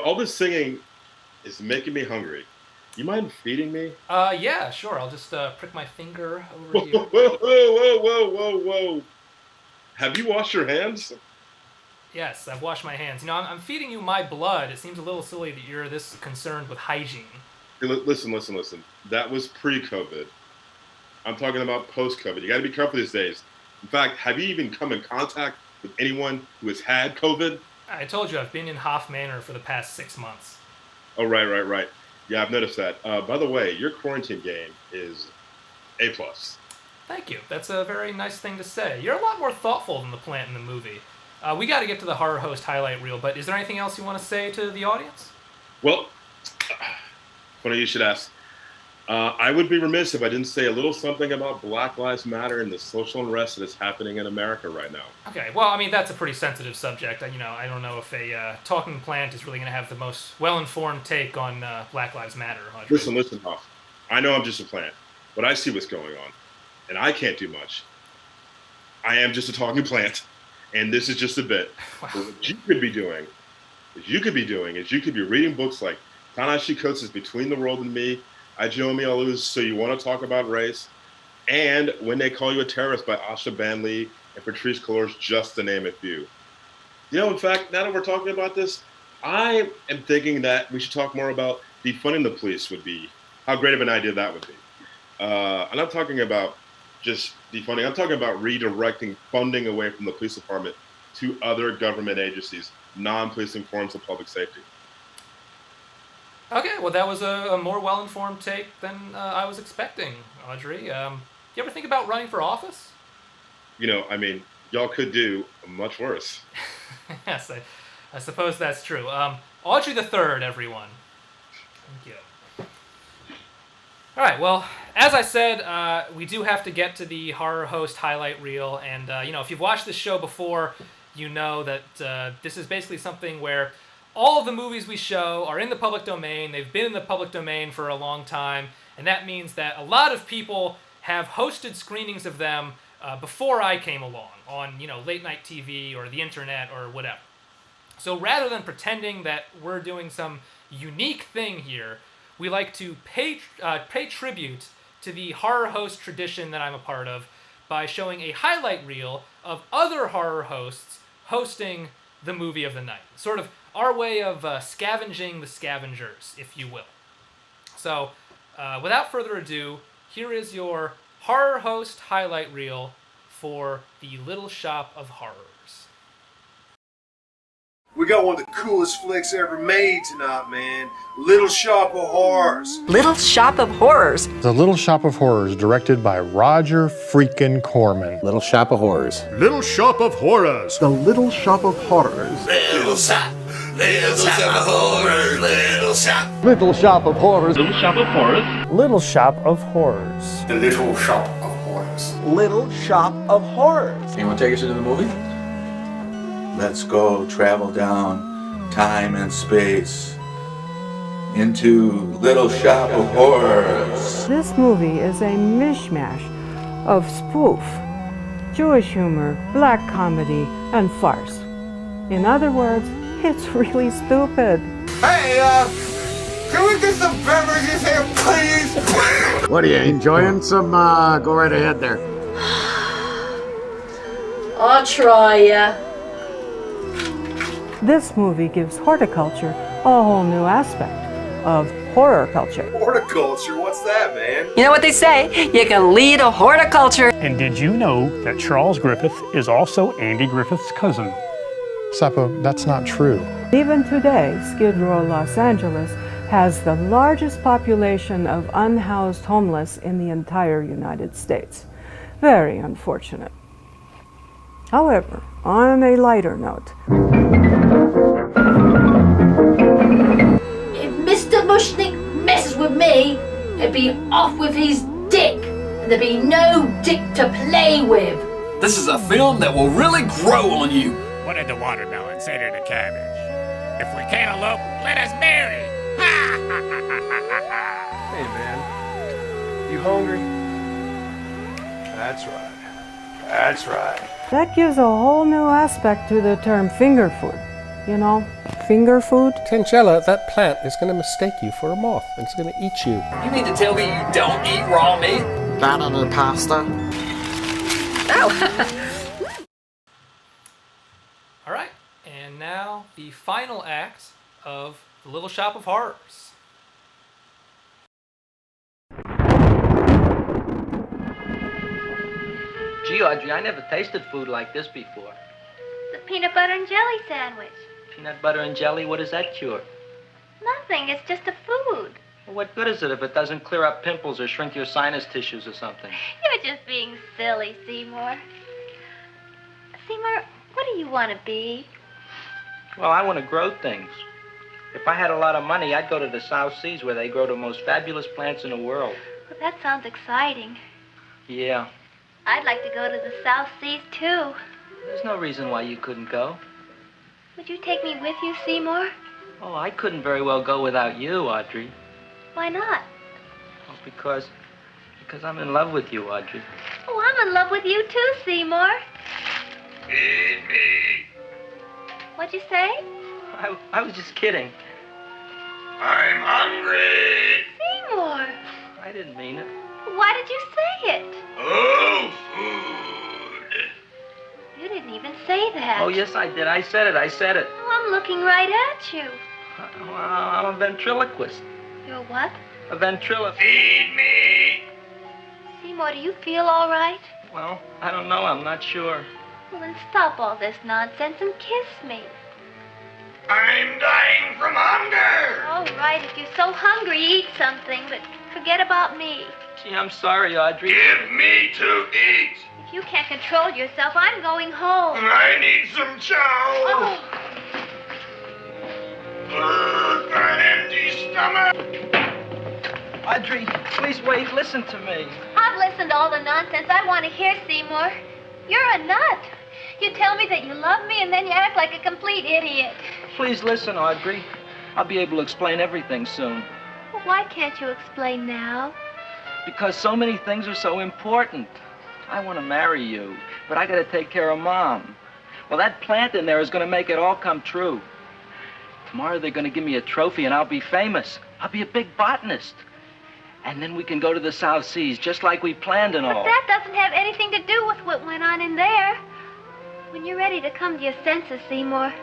All this singing is making me hungry. You mind feeding me? Yeah, sure. I'll just prick my finger over Whoa, here. whoa. Have you washed your hands? Yes, I've washed my hands. You know, I'm feeding you my blood. It seems a little silly that you're this concerned with hygiene. Hey, listen. That was pre-COVID. I'm talking about post-COVID. You got to be careful these days. In fact, have you even come in contact with anyone who has had COVID? I told you I've been in Hoff Manor for the past 6 months. Oh, right. Yeah, I've noticed that. By the way, your quarantine game is A+. Thank you. That's a very nice thing to say. You're a lot more thoughtful than the plant in the movie. We got to get to the horror host highlight reel, but is there anything else you want to say to the audience? Well, funny you should ask. I would be remiss if I didn't say a little something about Black Lives Matter and the social unrest that is happening in America right now. Okay, well, I mean, that's a pretty sensitive subject. You know, I don't know if a talking plant is really going to have the most well-informed take on Black Lives Matter. Listen, Hoff. I know I'm just a plant, but I see what's going on, and I can't do much. I am just a talking plant, and this is just a bit. Wow. What you could be doing is you could be reading books like Ta-Nehisi Coates' Between the World and Me, Ajomi Alu's So You Want to Talk About Race, and When They Call You a Terrorist by Asha Banley and Patrice Cullors, just to name a few. You know, in fact, now that we're talking about this, I am thinking that we should talk more about defunding the police how great of an idea that would be. I'm not talking about just defunding, I'm talking about redirecting funding away from the police department to other government agencies, non-policing forms of public safety. Okay, well, that was a more well-informed take than I was expecting, Audrey. You ever think about running for office? You know, I mean, y'all could do much worse. Yes, I suppose that's true. Audrey the Third, everyone. Thank you. All right, well, as I said, we do have to get to the horror host highlight reel, and, you know, if you've watched this show before, you know that this is basically something where all of the movies we show are in the public domain. They've been in the public domain for a long time, and that means that a lot of people have hosted screenings of them before I came along on, you know, late night TV or the internet or whatever. So rather than pretending that we're doing some unique thing here, we like to pay tribute to the horror host tradition that I'm a part of by showing a highlight reel of other horror hosts hosting the movie of the night. Sort of our way of scavenging the scavengers, if you will. So, without further ado, here is your horror host highlight reel for the Little Shop of Horrors. We got one of the coolest flicks ever made tonight, man. Little Shop of Horrors. Little Shop of Horrors. The Little Shop of Horrors, directed by Roger freaking Corman. Little Shop of Horrors. Little Shop of Horrors. The Little Shop of Horrors. Little shop of horrors, little shop. Little Shop of Horrors. Little Shop of Horrors. Little Shop of Horrors. The Little Shop of Horrors. Little Shop of Horrors. You want to take us into the movie? Let's go travel down time and space into Little Shop of Horrors. This movie is a mishmash of spoof, Jewish humor, black comedy, and farce. In other words, it's really stupid. Hey, can we get some beverages here, please? What are you enjoying? Some, go right ahead there. I'll try ya. This movie gives horticulture a whole new aspect of horror culture. Horticulture? What's that, man? You know what they say? You can lead a horticulture. And did you know that Charles Griffith is also Andy Griffith's cousin? Sapo, that's not true. Even today, Skid Row, Los Angeles has the largest population of unhoused homeless in the entire United States. Very unfortunate. However, on a lighter note, If Mr. Mushnick messes with me, he'll be off with his dick, and there'll be no dick to play with. This is a film that will really grow on you. What did the watermelon say to the cabbage? If we can't elope, let us marry. Hey, man. You hungry? That's right. That's right. that gives a whole new aspect to the term finger food, you know? finger food? Tangella, that plant is going to mistake you for a moth. And it's going to eat you. You mean to tell me you don't eat raw meat? Banana pasta. All right, and now the final act of The Little Shop of Horrors. Gee, Audrey, I never tasted food like this before. The peanut butter and jelly sandwich. Peanut butter and jelly, what does that cure? Nothing, it's just a food. Well, what good is it if it doesn't clear up pimples or shrink your sinus tissues or something? You're just being silly, Seymour. Seymour, what do you want to be? Well, I want to grow things. If I had a lot of money, I'd go to the South Seas where they grow the most fabulous plants in the world. Well, that sounds exciting. Yeah. I'd like to go to the South Seas, too. There's no reason why you couldn't go. Would you take me with you, Seymour? Oh, I couldn't very well go without you, Audrey. Why not? Oh, because I'm in love with you, Audrey. Oh, I'm in love with you, too, Seymour. Feed me. What'd you say? I was just kidding. I'm hungry. Seymour. I didn't mean it. Why did you say it? Oh, food. You didn't even say that. Oh, yes, I did. I said it. Oh, I'm looking right at you. I'm a ventriloquist. You're what? A ventriloquist. Feed me. Seymour, do you feel all right? Well, I don't know. I'm not sure. Well, then stop all this nonsense and kiss me. I'm dying from hunger. All right, if you're so hungry, eat something, but forget about me. Gee, I'm sorry, Audrey. Give me to eat. If you can't control yourself, I'm going home. I need some chow. Oh. An empty stomach. Audrey, please wait. Listen to me. I've listened to all the nonsense I want to hear, Seymour. You're a nut. You tell me that you love me, and then you act like a complete idiot. Please listen, Audrey. I'll be able to explain everything soon. Well, why can't you explain now? Because so many things are so important. I want to marry you, but I got to take care of Mom. Well, that plant in there is going to make it all come true. Tomorrow they're going to give me a trophy, and I'll be famous. I'll be a big botanist. And then we can go to the South Seas, just like we planned and all. But that doesn't have anything to do with what went on in there. When you're ready to come to your senses, Seymour,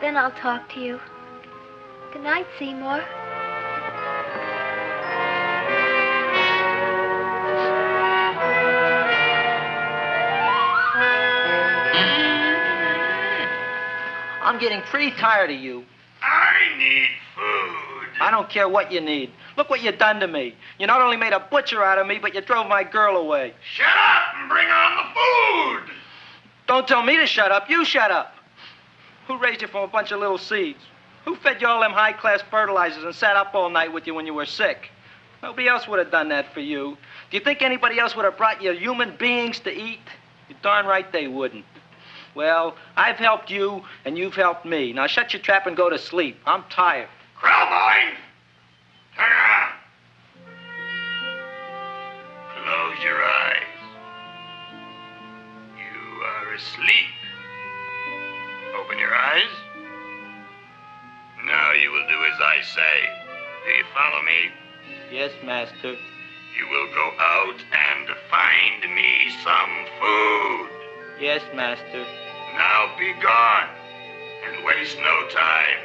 then I'll talk to you. Good night, Seymour. I'm getting pretty tired of you. I need food. I don't care what you need. Look what you done to me. You not only made a butcher out of me, but you drove my girl away. Shut up and bring on the food. Don't tell me to shut up. You shut up. Who raised you from a bunch of little seeds? Who fed you all them high-class fertilizers and sat up all night with you when you were sick? Nobody else would have done that for you. Do you think anybody else would have brought you human beings to eat? You're darn right they wouldn't. Well, I've helped you, and you've helped me. Now shut your trap and go to sleep. I'm tired. Krellboy, turn around. Close your eyes. You are asleep. Open your eyes. Now you will do as I say. Do you follow me? Yes, Master. You will go out and find me some food. Yes, Master. Now be gone and waste no time.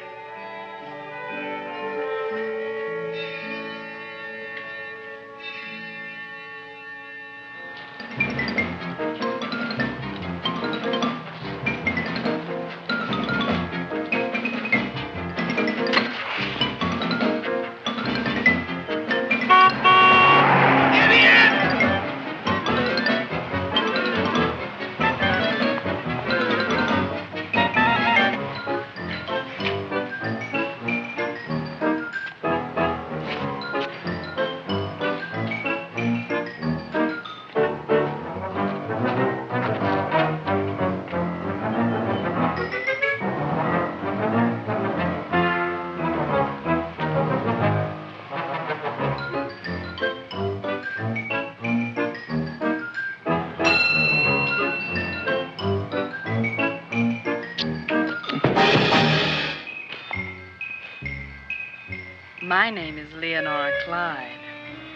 My name is Leonora Clyde.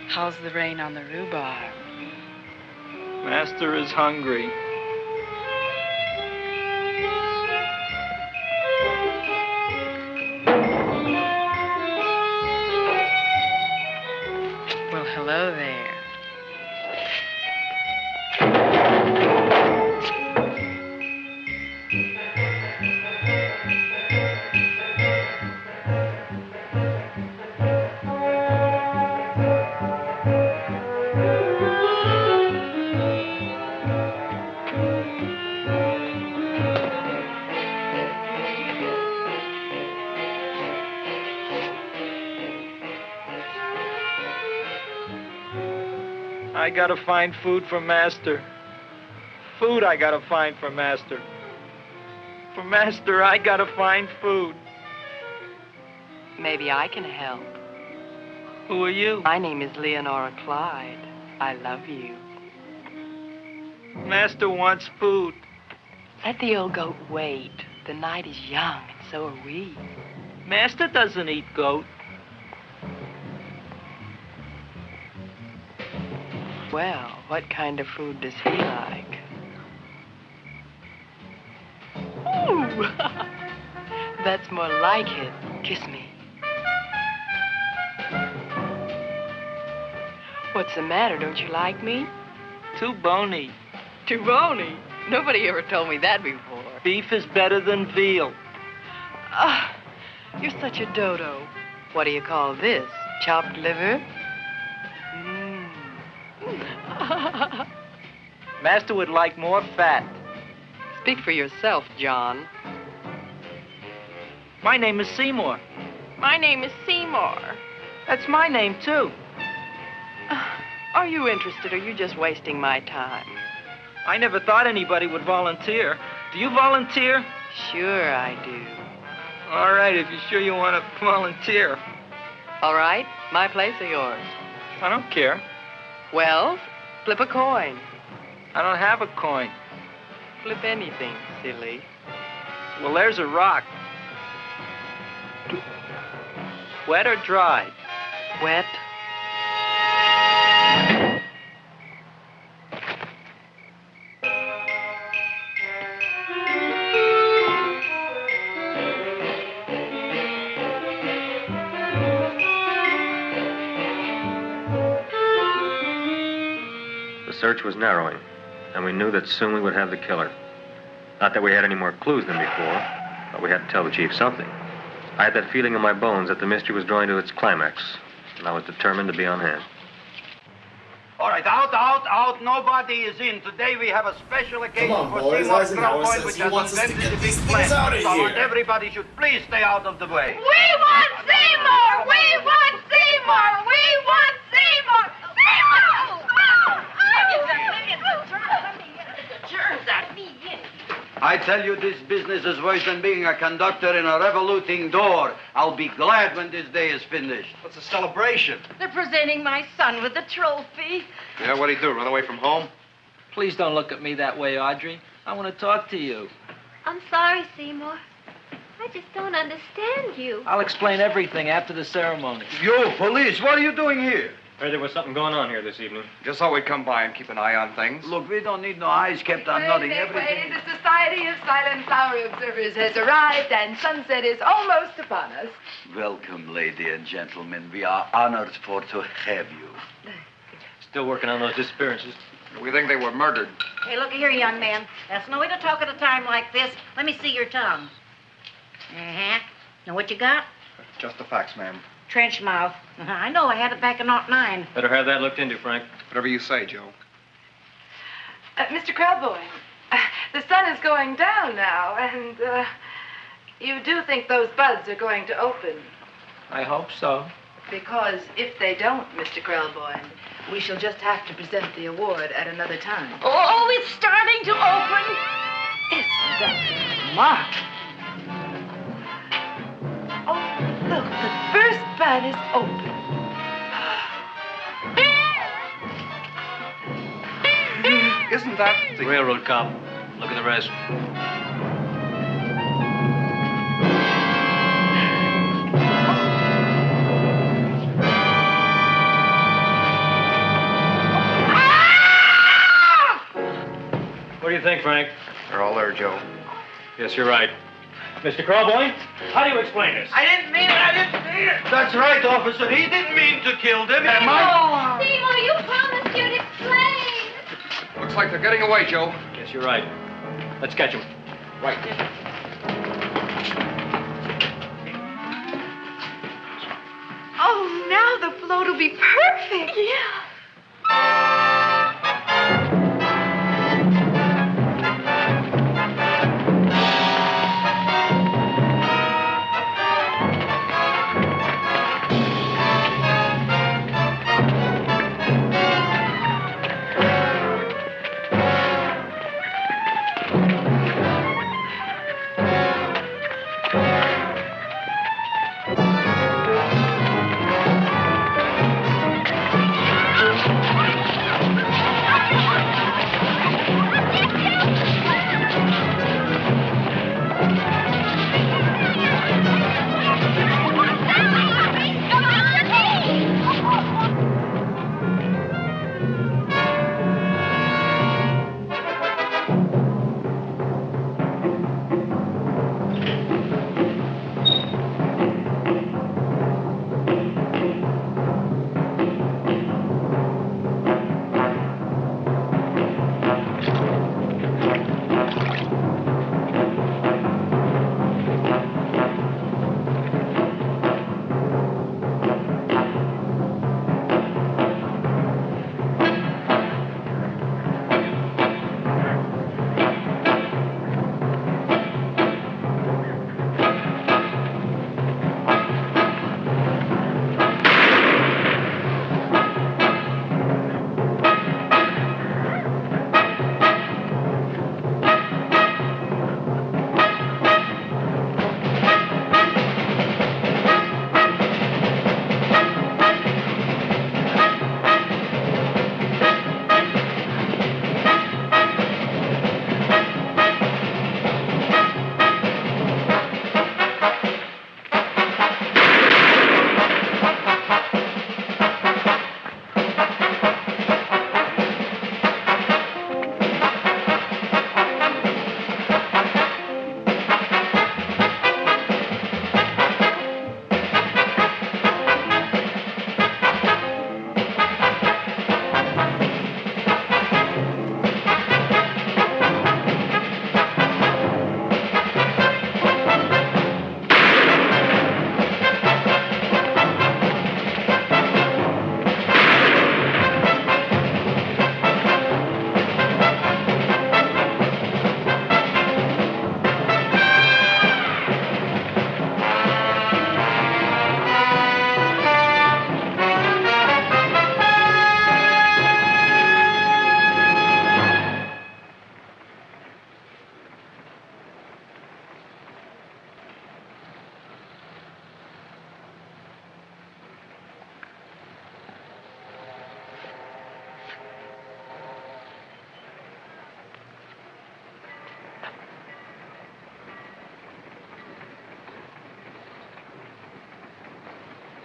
How's the rain on the rhubarb? Master is hungry. Well, hello there. I gotta find food for Master. Food I gotta find for Master. For Master, I gotta find food. Maybe I can help. Who are you? My name is Leonora Clyde. I love you. Master wants food. Let the old goat wait. The night is young, and so are we. Master doesn't eat goat. Well, what kind of food does he like? Ooh! That's more like it. Kiss me. What's the matter? Don't you like me? Too bony. Too bony? Nobody ever told me that before. Beef is better than veal. Ah, you're such a dodo. What do you call this? Chopped liver? Master would like more fat. Speak for yourself, John. My name is Seymour. My name is Seymour. That's my name, too. Are you interested, or are you just wasting my time? I never thought anybody would volunteer. Do you volunteer? Sure I do. All right, if you're sure you want to volunteer. All right, my place or yours? I don't care. Well, flip a coin. I don't have a coin. Flip anything, silly. Well, there's a rock. Wet or dry? Wet. The search was narrowing, and we knew that soon we would have the killer. Not that we had any more clues than before, but we had to tell the chief something. I had that feeling in my bones that the mystery was drawing to its climax, and I was determined to be on hand. All right, out. Nobody is in. Today we have a special occasion Come on, for boys. Seymour Eisenhower Crowboy, says which he has wants us to invented get the these big things plan. out of So here. everybody should please stay out of the way. We want Seymour! We want Seymour! We want Seymour! I tell you, this business is worse than being a conductor in a revoluting door. I'll be glad when this day is finished. What's a celebration? They're presenting my son with the trophy. Yeah, what'd he do, run away from home? Please don't look at me that way, Audrey. I want to talk to you. I'm sorry, Seymour. I just don't understand you. I'll explain everything after the ceremony. You, police, what are you doing here? Heard there was something going on here this evening. Just thought we'd come by and keep an eye on things. Look, we don't need no eyes kept on nothing. Everything. The Society of Silent Flower Observers has arrived, and sunset is almost upon us. Welcome, lady and gentlemen. We are honored for to have you. Still working on those disappearances. We think they were murdered. Hey, look here, young man. That's no way to talk at a time like this. Let me see your tongue. Uh-huh. Now, what you got? Just the facts, ma'am. Trench mouth. I know. I had it back in '09. Better have that looked into, Frank. Whatever you say, Joe. Mr. Krelboy, the sun is going down now, and you do think those buds are going to open? I hope so. Because if they don't, Mr. Krelboy, we shall just have to present the award at another time. Oh, it's starting to open. Isn't that mark? Oh, look, the first bud is open. Isn't that the railroad cop? Look at the rest. you think, Frank? They're all there, Joe. Yes, you're right. Mr. Krelboyne, how do you explain this? I didn't mean it. That's right, officer. He didn't mean to kill them. Am I? Seymour, you promised you'd explain. Looks like they're getting away, Joe. Yes, you're right. Let's catch him. Right. Oh, now the float will be perfect. Yeah.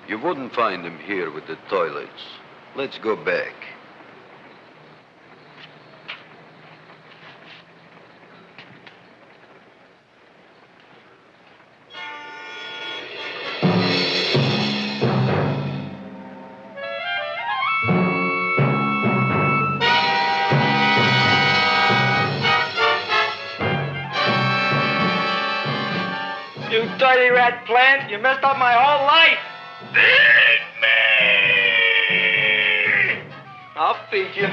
You wouldn't find him here with the toilets. Let's go back. You dirty rat plant, you messed up my whole life. Feed me! I'll feed you.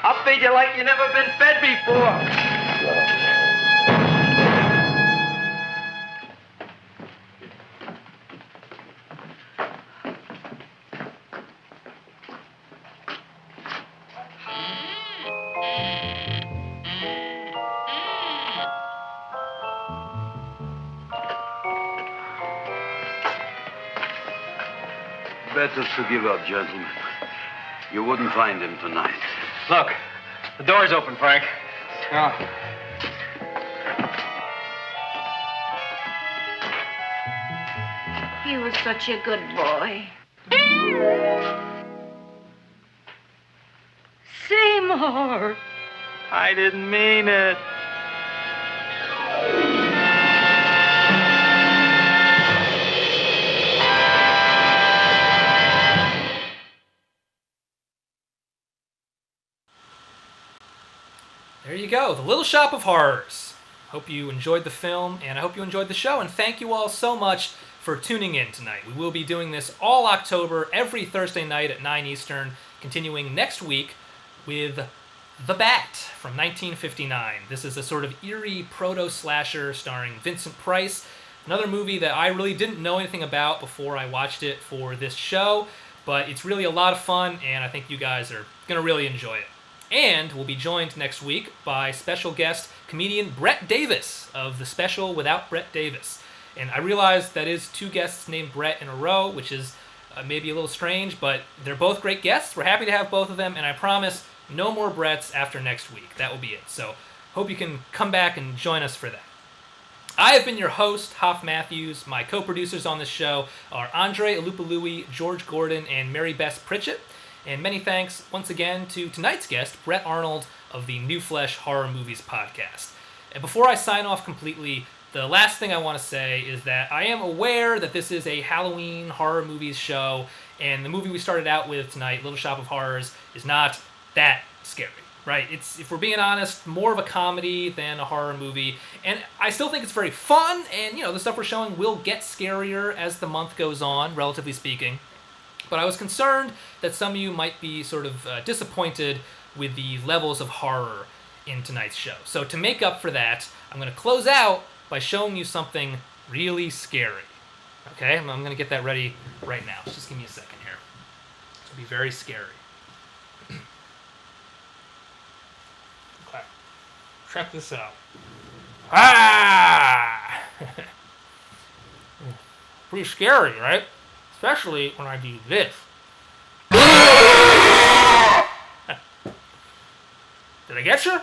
I'll feed you like you've never been fed before. Better to give up, gentlemen. You wouldn't find him tonight. Look, the door's open, Frank. Oh. He was such a good boy. more. I didn't mean it. There you go, The Little Shop of Horrors. Hope you enjoyed the film, and I hope you enjoyed the show, and thank you all so much for tuning in tonight. We will be doing this all October, every Thursday night at 9 Eastern, continuing next week with The Bat from 1959. This is a sort of eerie proto-slasher starring Vincent Price, another movie that I really didn't know anything about before I watched it for this show, but it's really a lot of fun, and I think you guys are going to really enjoy it. And we'll be joined next week by special guest comedian Brett Davis of The Special Without Brett Davis. And I realize that is 2 guests named Brett in a row, which is maybe a little strange, but they're both great guests. We're happy to have both of them, and I promise no more Bretts after next week. That will be it. So hope you can come back and join us for that. I have been your host, Hoff Matthews. My co-producers on this show are Andrei Alupului, George Gordon, and Marybess Pritchett. And many thanks once again to tonight's guest, Brett Arnold of the New Flesh Horror Movies podcast. And before I sign off completely, the last thing I want to say is that I am aware that this is a Halloween horror movies show, and the movie we started out with tonight, Little Shop of Horrors, is not that scary, right? It's, if we're being honest, more of a comedy than a horror movie, and I still think it's very fun, and, you know, the stuff we're showing will get scarier as the month goes on, relatively speaking. But I was concerned that some of you might be sort of disappointed with the levels of horror in tonight's show. So to make up for that, I'm going to close out by showing you something really scary. Okay, I'm going to get that ready right now. Just give me a second here. It's going to be very scary. Okay, check this out. Ah! Pretty scary, right? Especially when I do this. Did I get you?